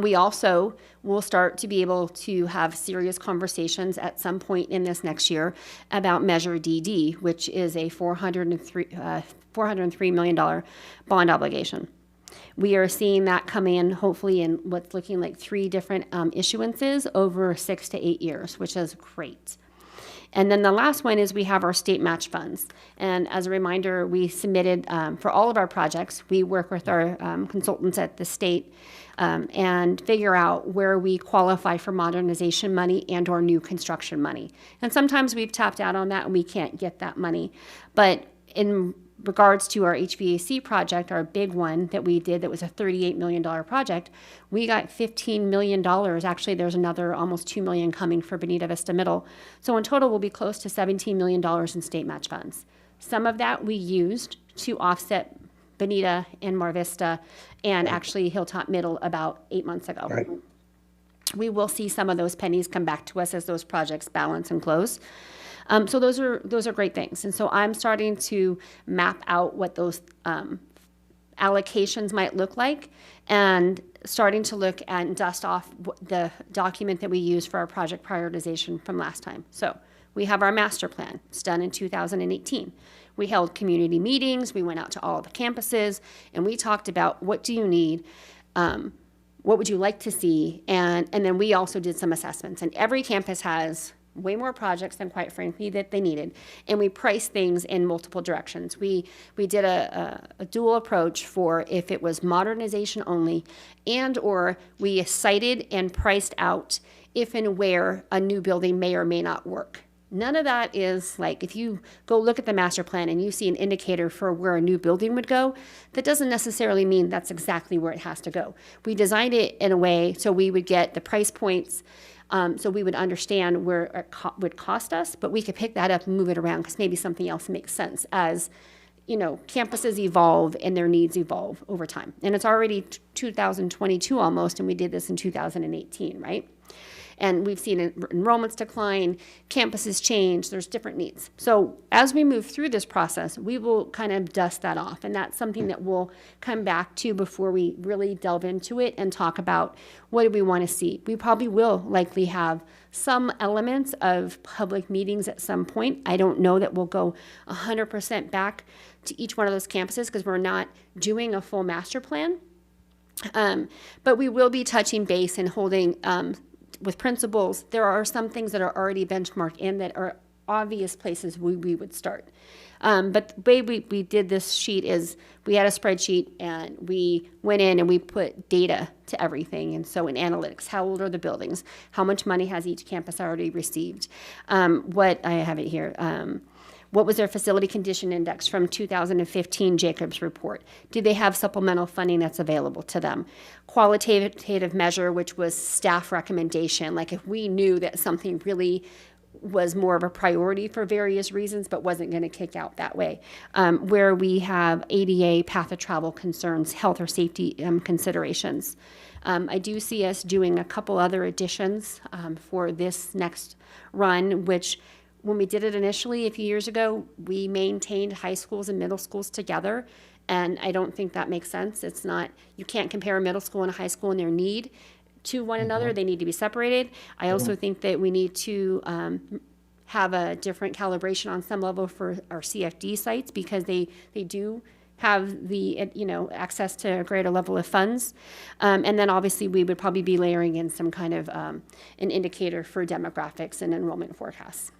We also will start to be able to have serious conversations at some point in this next year about Measure DD, which is a $403 million bond obligation. We are seeing that come in hopefully in what's looking like 3 different issuances over 6 to 8 years, which is great. And then the last one is we have our state match funds. And as a reminder, we submitted for all of our projects, we work with our consultants at the state and figure out where we qualify for modernization money and or new construction money. And sometimes we've tapped out on that and we can't get that money. But in regards to our HVAC project, our big one that we did that was a $38 million project, we got $15 million. Actually, there's another almost $2 million coming for Bonita Vista Middle. So in total, we'll be close to $17 million in state match funds. Some of that we used to offset Bonita and Mar Vista and actually Hilltop Middle about 8 months ago. Right. We will see some of those pennies come back to us as those projects balance and close. So those are great things. And so I'm starting to map out what those allocations might look like and starting to look and dust off the document that we used for our project prioritization from last time. So we have our master plan. It's done in 2018. We held community meetings. We went out to all the campuses and we talked about what do you need, what would you like to see, and then we also did some assessments. And every campus has way more projects than, quite frankly, that they needed. And we priced things in multiple directions. We did a dual approach for if it was modernization only, and or we cited and priced out if and where a new building may or may not work. None of that is like, if you go look at the master plan and you see an indicator for where a new building would go, that doesn't necessarily mean that's exactly where it has to go. We designed it in a way so we would get the price points, so we would understand where it would cost us, but we could pick that up and move it around because maybe something else makes sense as, you know, campuses evolve and their needs evolve over time. And it's already 2022 almost, and we did this in 2018, right? And we've seen enrollments decline, campuses change, there's different needs. So as we move through this process, we will kind of dust that off. And that's something that we'll come back to before we really delve into it and talk about what do we want to see. We probably will likely have some elements of public meetings at some point. I don't know that we'll go 100% back to each one of those campuses because we're not doing a full master plan. But we will be touching base and holding with principals. There are some things that are already benchmarked in that are obvious places we would start. But the way we did this sheet is we had a spreadsheet and we went in and we put data to everything. And so in analytics, how old are the buildings? How much money has each campus already received? What I have it here. What was their facility condition index from 2015 Jacobs report? Do they have supplemental funding that's available to them? Qualitative measure, which was staff recommendation, like if we knew that something really was more of a priority for various reasons but wasn't going to kick out that way. Where we have ADA, path of travel concerns, health or safety considerations. I do see us doing a couple other additions for this next run, which when we did it initially a few years ago, we maintained high schools and middle schools together, and I don't think that makes sense. It's not, you can't compare a middle school and a high school in their need to one another. They need to be separated. I also think that we need to have a different calibration on some level for our CFD sites because they do have the, you know, access to a greater level of funds. And then obviously we would probably be layering in some kind of an indicator for demographics and enrollment forecasts.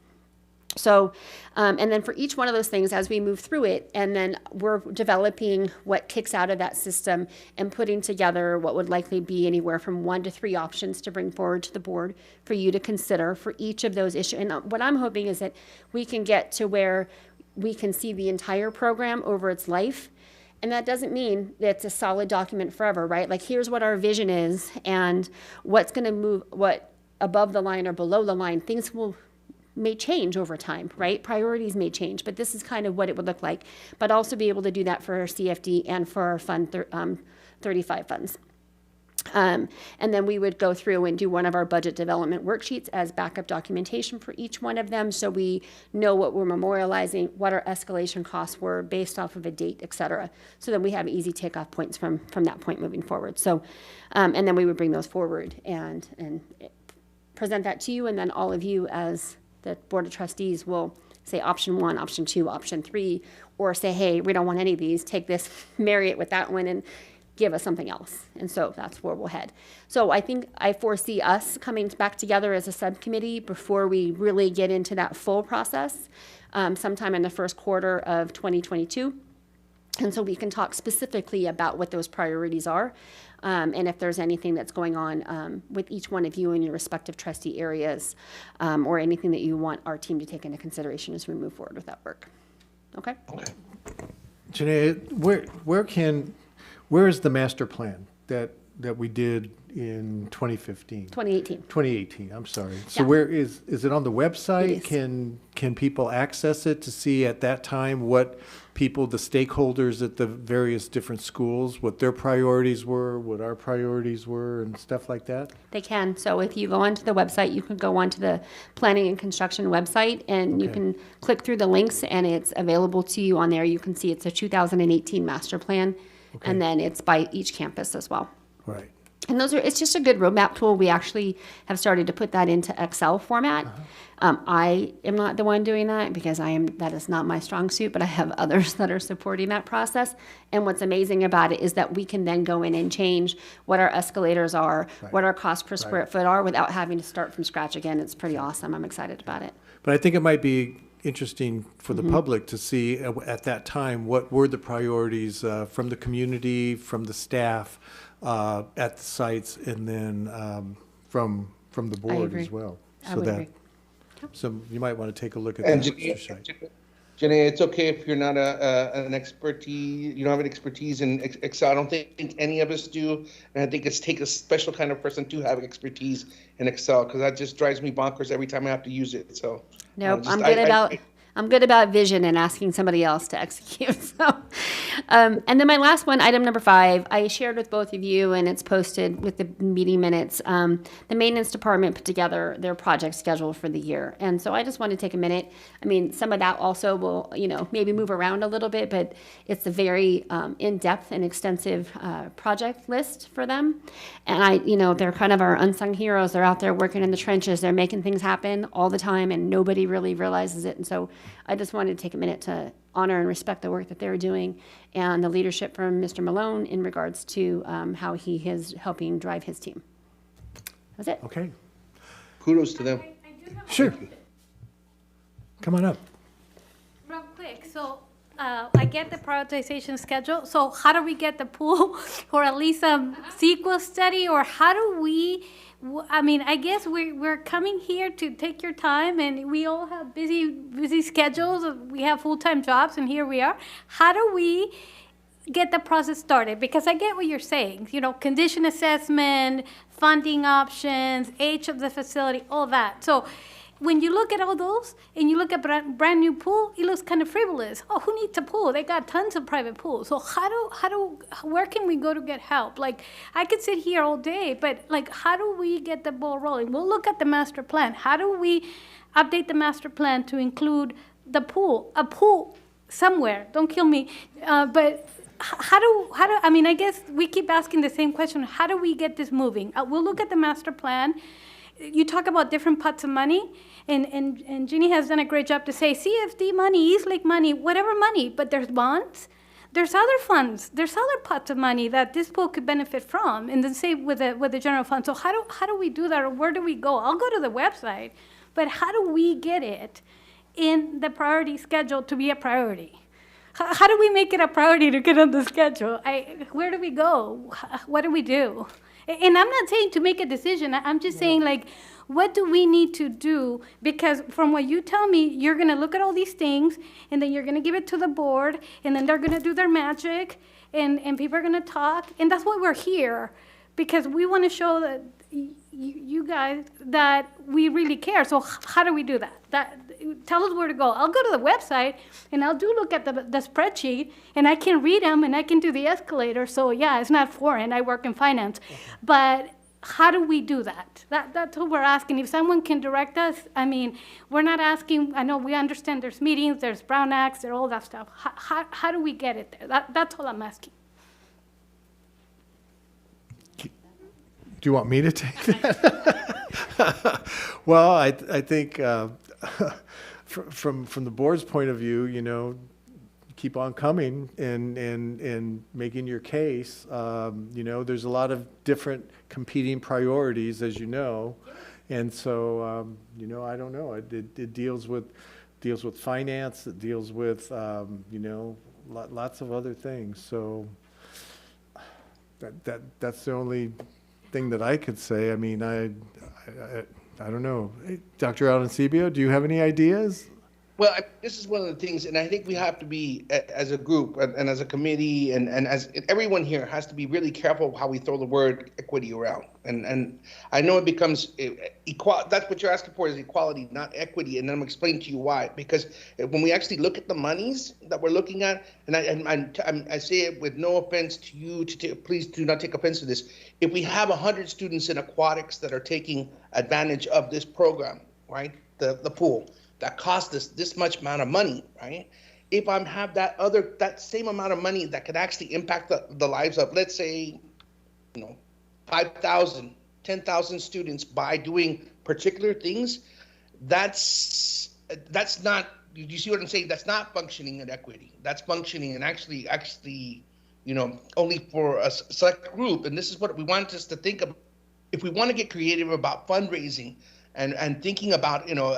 So, and then for each one of those things, as we move through it, and then we're developing what kicks out of that system and putting together what would likely be anywhere from 1 to 3 options to bring forward to the board for you to consider for each of those issues. And what I'm hoping is that we can get to where we can see the entire program over its life. And that doesn't mean that it's a solid document forever, right? Like, here's what our vision is and what's going to move, what above the line or below the line, things may change over time, right? Priorities may change, but this is kind of what it would look like. But also be able to do that for our CFD and for our Fund 35 funds. And then we would go through and do one of our budget development worksheets as backup documentation for each one of them, so we know what we're memorializing, what our escalation costs were based off of a date, et cetera. So then we have easy takeoff points from that point moving forward. So, and then we would bring those forward and present that to you, and then all of you as the Board of Trustees will say option 1, option 2, option 3, or say, hey, we don't want any of these, take this, marry it with that one, and give us something else. And so that's where we'll head. So I foresee us coming back together as a subcommittee before we really get into that full process, sometime in the first quarter of 2022. And so we can talk specifically about what those priorities are, and if there's anything that's going on with each one of you in your respective trustee areas, or anything that you want our team to take into consideration as we move forward with that work. Okay? Janae, where is the master plan that we did in 2015? 2018. 2018, I'm sorry. So Yeah. where is it on the website? It is. Can people access it to see at that time what the stakeholders at the various different schools, what their priorities were, what our priorities were, and stuff like that? They can. So if you go onto the website, you can go onto the planning and construction website, and you Okay. can click through the links, and it's available to you on there. You can see it's a 2018 master plan, and then it's by each campus as well. Right. And it's just a good roadmap tool. We actually have started to put that into Excel format. I am not the one doing that because that is not my strong suit, but I have others that are supporting that process. And what's amazing about it is that we can then go in and change what our escalators are, what our cost per square foot are, without having to start from scratch again. It's pretty awesome. I'm excited about it. But I think it might be interesting for the public to see at that time what were the priorities from the community, from the staff at the sites, and then from the board agree. as well. I would agree. So you might want to take a look at And that, Mr. Scheit. Janae, it's okay if you're not an expertise, you don't have an expertise in Excel. I don't think any of us do. And I think it's take a special kind of person to have expertise in Excel, because that just drives me bonkers every time I have to use it. So Nope, just- I'm good about vision and asking somebody else to execute. So, and then my last one, item number 5, I shared with both of you, and it's posted with the meeting minutes. The maintenance department put together their project schedule for the year, and so I just want to take a minute. I mean, some of that also will, maybe move around a little bit, but it's a very in-depth and extensive project list for them. And they're kind of our unsung heroes. They're out there working in the trenches. They're making things happen all the time, and nobody really realizes it. And so I just wanted to take a minute to honor and respect the work that they're doing and the leadership from Mr. Malone in regards to how he is helping drive his team. That's it. Okay, Kudos to them. sure. Come on up. Real quick, so I get the prioritization schedule. So how do we get the pool or at least some sequel study, or how do we? I mean, I guess we're coming here to take your time, and we all have busy schedules. We have full-time jobs, and here we are. How do we get the process started? Because I get what you're saying. Condition assessment, funding options, age of the facility, all that. So when you look at all those and you look at brand new pool, it looks kind of frivolous. Oh, who needs a pool? They got tons of private pools. So where can we go to get help? Like, I could sit here all day, but how do we get the ball rolling? We'll look at the master plan. How do we update the master plan to include a pool somewhere? Don't kill me. But how do, I mean, I guess we keep asking the same question. How do we get this moving? We'll look at the master plan. You talk about different pots of money, and Jeannie has done a great job to say CFD money, East Lake money, whatever money, but there's bonds, there's other funds, there's other pots of money that this pool could benefit from, and then same with the general fund. So how do we do that, or where do we go? I'll go to the website, but how do we get it in the priority schedule to be a priority? How do we make it a priority to get on the schedule? Where do we go? What do we do? And I'm not saying to make a decision. I'm just saying, what do we need to do? Because from what you tell me, you're going to look at all these things, and then you're going to give it to the board, and then they're going to do their magic, and people are going to talk. And that's why we're here, because we want to show that, you guys that we really care. So how do we do that? Tell us where to go. I'll go to the website and I'll look at the spreadsheet and I can read them and I can do the escalator. So yeah, it's not foreign. I work in finance, but how do we do that? That's what we're asking. If someone can direct us, I mean, we're not asking, I know we understand there's meetings, there's Brown Acts, there's all that stuff. How do we get it there? That's all I'm asking. Do you want me to take that? Well, I think from the board's point of view, you know, keep on coming and making your case. You know, there's a lot of different competing priorities, as you know, and so you know, I don't know. It deals with finance. It deals with you know, lots of other things. So that's the only thing that I could say. I mean, I don't know. Hey, Dr. Alancibio, do you have any ideas? Well, this is one of the things, and I think we have to be, as a group and as a committee, and as everyone here has to be really careful how we throw the word equity around. And I know it becomes equal. That's what you're asking for, is equality, not equity. And then I'm explaining to you why. Because when we actually look at the monies that we're looking at, and I say it with no offense to you, please do not take offense to this. If we have 100 students in aquatics that are taking advantage of this program, right, the pool, that cost us this much amount of money, right? If I have that same amount of money that could actually impact the lives of, let's say, you know, 5,000, 10,000 students by doing particular things, that's not, you see what I'm saying? That's not functioning in equity. That's functioning and actually, you know, only for a select group. And this is what we want us to think of. If we want to get creative about fundraising, and thinking about, you know,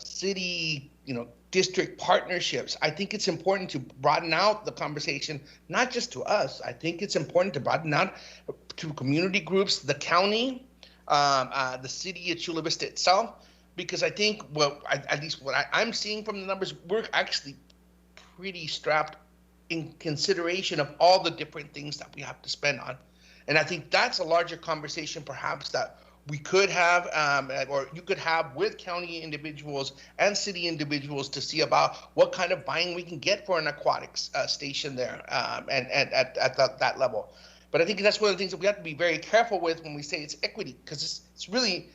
city, you know, district partnerships, I think it's important to broaden out the conversation, not just to us. I think it's important to broaden out to community groups, the county, the city of Chula Vista itself, because I think, well, at least what I'm seeing from the numbers, we're actually pretty strapped in consideration of all the different things that we have to spend on. And I think that's a larger conversation perhaps that we could have, or you could have with county individuals and city individuals to see about what kind of buying we can get for an aquatics station there, and at that level. But I think that's one of the things that we have to be very careful with when we say it's equity, because it's really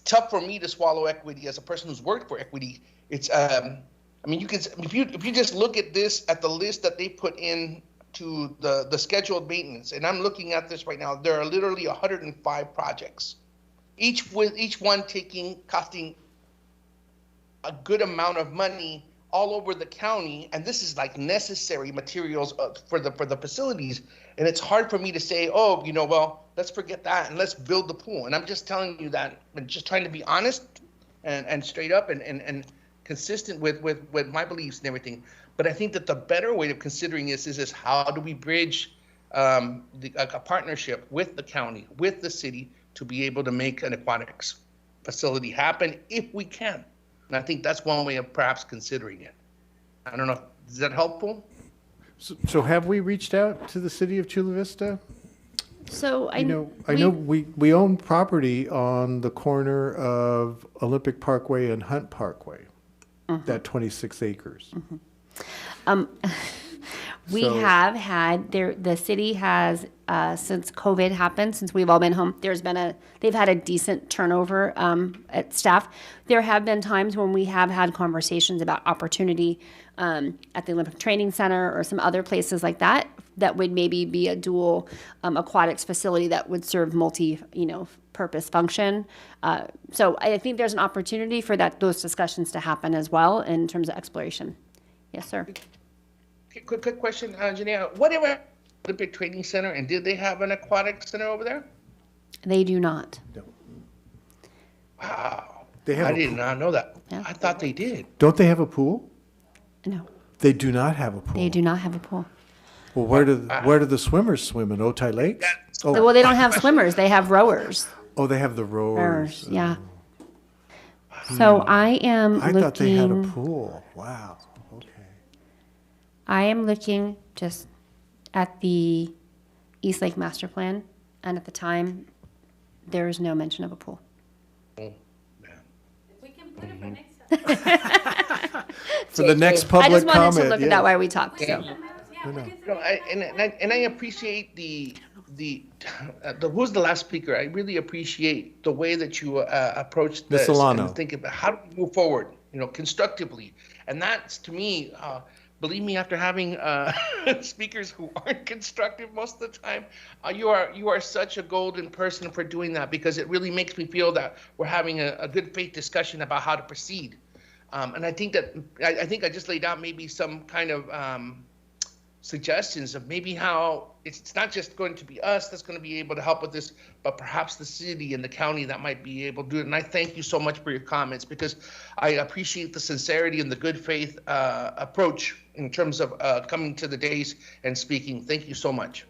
tough for me to swallow equity as a person who's worked for equity. It's, I mean, you can, if you just look at this, at the list that they put in to the scheduled maintenance, and I'm looking at this right now, there are literally 105 projects. Each one costing a good amount of money all over the county, and this is like necessary materials for the facilities. And it's hard for me to say, oh, you know, well, let's forget that and let's build the pool. And I'm just telling you that, and just trying to be honest and straight up and consistent with my beliefs and everything. But I think that the better way of considering this is how do we bridge a partnership with the county, with the city, to be able to make an aquatics facility happen if we can. And I think that's one way of perhaps considering it. I don't know, is that helpful? So have we reached out to the city of Chula Vista? So I know we own property on the corner of Olympic Parkway and Hunt Parkway, that 26 acres. We So- have had the city has since COVID happened, since we've all been home, they've had a decent turnover at staff. There have been times when we have had conversations about opportunity at the Olympic Training Center or some other places like that would maybe be a dual aquatics facility that would serve purpose function. So I think there's an opportunity for those discussions to happen as well in terms of exploration. Yes, sir. Quick question, Janelle. Whatever Olympic Training Center, and did they have an aquatic center over there? They do not. Wow. They have I a did pool. not know that. Yeah. I thought they did. Don't they have a pool? No, They do not have a pool. they do not have a pool. Well, where do the swimmers swim, in Otay Lakes? Well, they don't have swimmers. They have rowers. Oh, they have the rowers. Rowers, yeah. So I am I thought they had a looking. pool. Wow. Okay. I am looking just at the East Lake Master Plan, and at the time, there is no mention of a pool. We can put it for next time. For the next I public just wanted comment. to look at yes. that while we talked, so. Yeah, we can No, and I appreciate the who's the last speaker? I really appreciate the way that you approached Ms. this Solano. and think about how do we move forward, constructively. And that's, to me, believe me, after having speakers who aren't constructive most of the time, you are such a golden person for doing that, because it really makes me feel that we're having a good faith discussion about how to proceed. And I think that I just laid out maybe some kind of suggestions of maybe how it's not just going to be us that's going to be able to help with this, but perhaps the city and the county that might be able to do it. And I thank you so much for your comments, because I appreciate the sincerity and the good faith approach in terms of coming to the days and speaking. Thank you so much.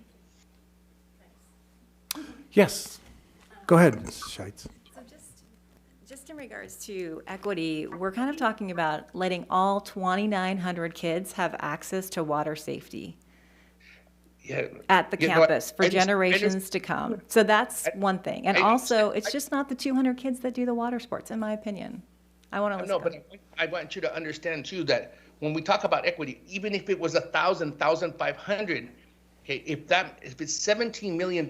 Yes, go ahead, Ms. Scheitz. So just in regards to equity, we're kind of talking about letting all 2,900 kids have access to water safety Yeah. at the You know, campus for I just- generations to come. So that's one thing. And I- also, I- it's just not the 200 kids that do the water sports, in my opinion. I want to No, listen. but I want you to understand too that when we talk about equity, even if it was 1,000, 1,500, okay, if it's $17 million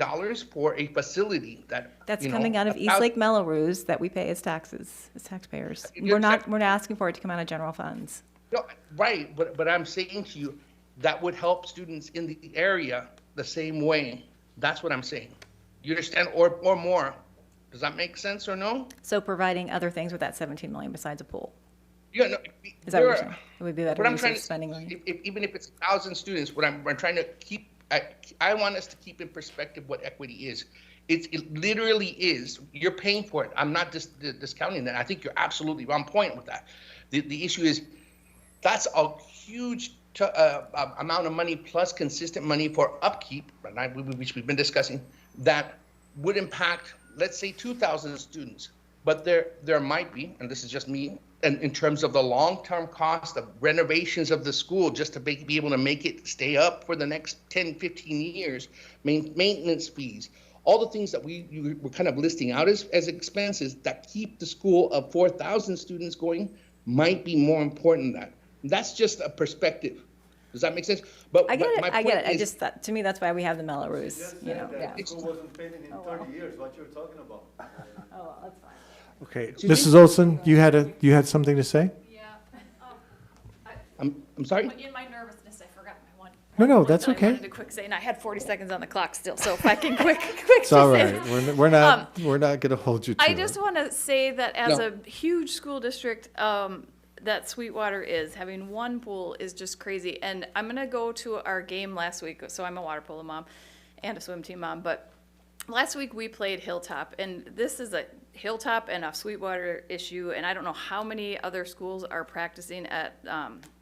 for a facility That's coming out of East Lake Melrose that we pay as taxes, as taxpayers. You're We're not asking for it to come out of general funds. No, right, but I'm saying to you, that would help students in the area the same way. That's what I'm saying. You understand? Or more. Does that make sense or no? So providing other things with that 17 million besides a pool. Yeah, no. Is that what you're saying? It would be better What I'm use trying of to, spending money. even if it's 1,000 students, what I'm trying to keep, I want us to keep in perspective what equity is. It literally is, you're paying for it. I'm not just discounting that. I think you're absolutely on point with that. The issue is, that's a huge amount of money plus consistent money for upkeep, right, which we've been discussing, that would impact, let's say, 2,000 students. But there might be, and this is just me, and in terms of the long-term cost of renovations of the school, just to be able to make it stay up for the next 10, 15 years, maintenance fees, all the things that you were kind of listing out as expenses that keep the school of 4,000 students going might be more important than that. That's just a perspective. Does that make sense? But I get it, my I get point it. I is- just thought, to me, that's why we have the Melrose, you know, yeah. School wasn't painted in 30 years, what you're talking about. Oh, well, that's fine. Okay, Mrs. Olson, you had something to say? Yeah. I'm sorry? In my nervousness, I forgot my one. No, one that's that okay. I wanted to quick say, and I had 40 seconds on the clock still, so if I can quick It's all say right. this. We're not going to hold you to I it. just want to say that as No. a huge school district, that Sweetwater is, having one pool is just crazy. And I'm going to go to our game last week, so I'm a water polo mom and a swim team mom, but last week we played Hilltop, and this is a Hilltop and a Sweetwater issue, and I don't know how many other schools are practicing at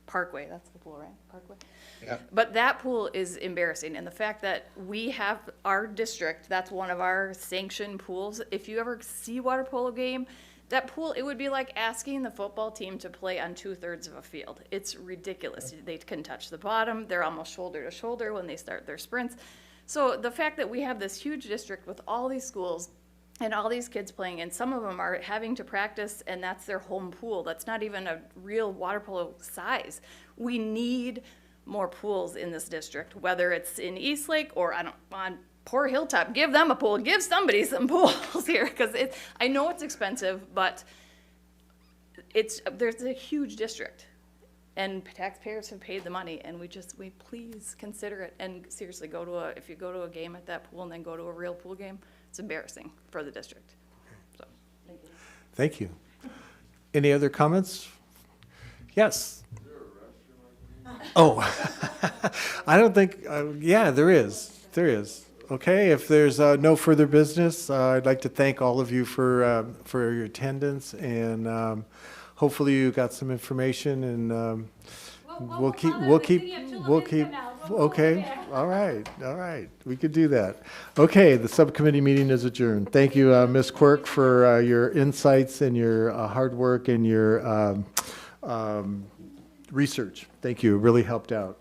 Parkway. That's the pool, right? Parkway? Yeah. But that pool is embarrassing, and the fact that we have our district, that's one of our sanctioned pools. If you ever see water polo game, that pool, it would be like asking the football team to play on 2/3 of a field. It's ridiculous. They can touch the bottom. They're almost shoulder to shoulder when they start their sprints. So the fact that we have this huge district with all these schools and all these kids playing, and some of them are having to practice, and that's their home pool. That's not even a real water polo size. We need more pools in this district, whether it's in Eastlake or on poor Hilltop. Give them a pool. Give somebody some pools here, because I know it's expensive, but there's a huge district, and taxpayers have paid the money, and we please consider it. And seriously, if you go to a game at that pool and then go to a real pool game, it's embarrassing for the district. So, Thank you. Any other comments? Yes. Oh, I don't think, yeah, there is. There is. Okay, if there's no further business, I'd like to thank all of you for your attendance, and hopefully you got some information, and we'll keep, okay, all right, we could do that. Okay, the subcommittee meeting is adjourned. Thank you, Ms. Quirk, for your insights and your hard work and your research. Thank you, it really helped out.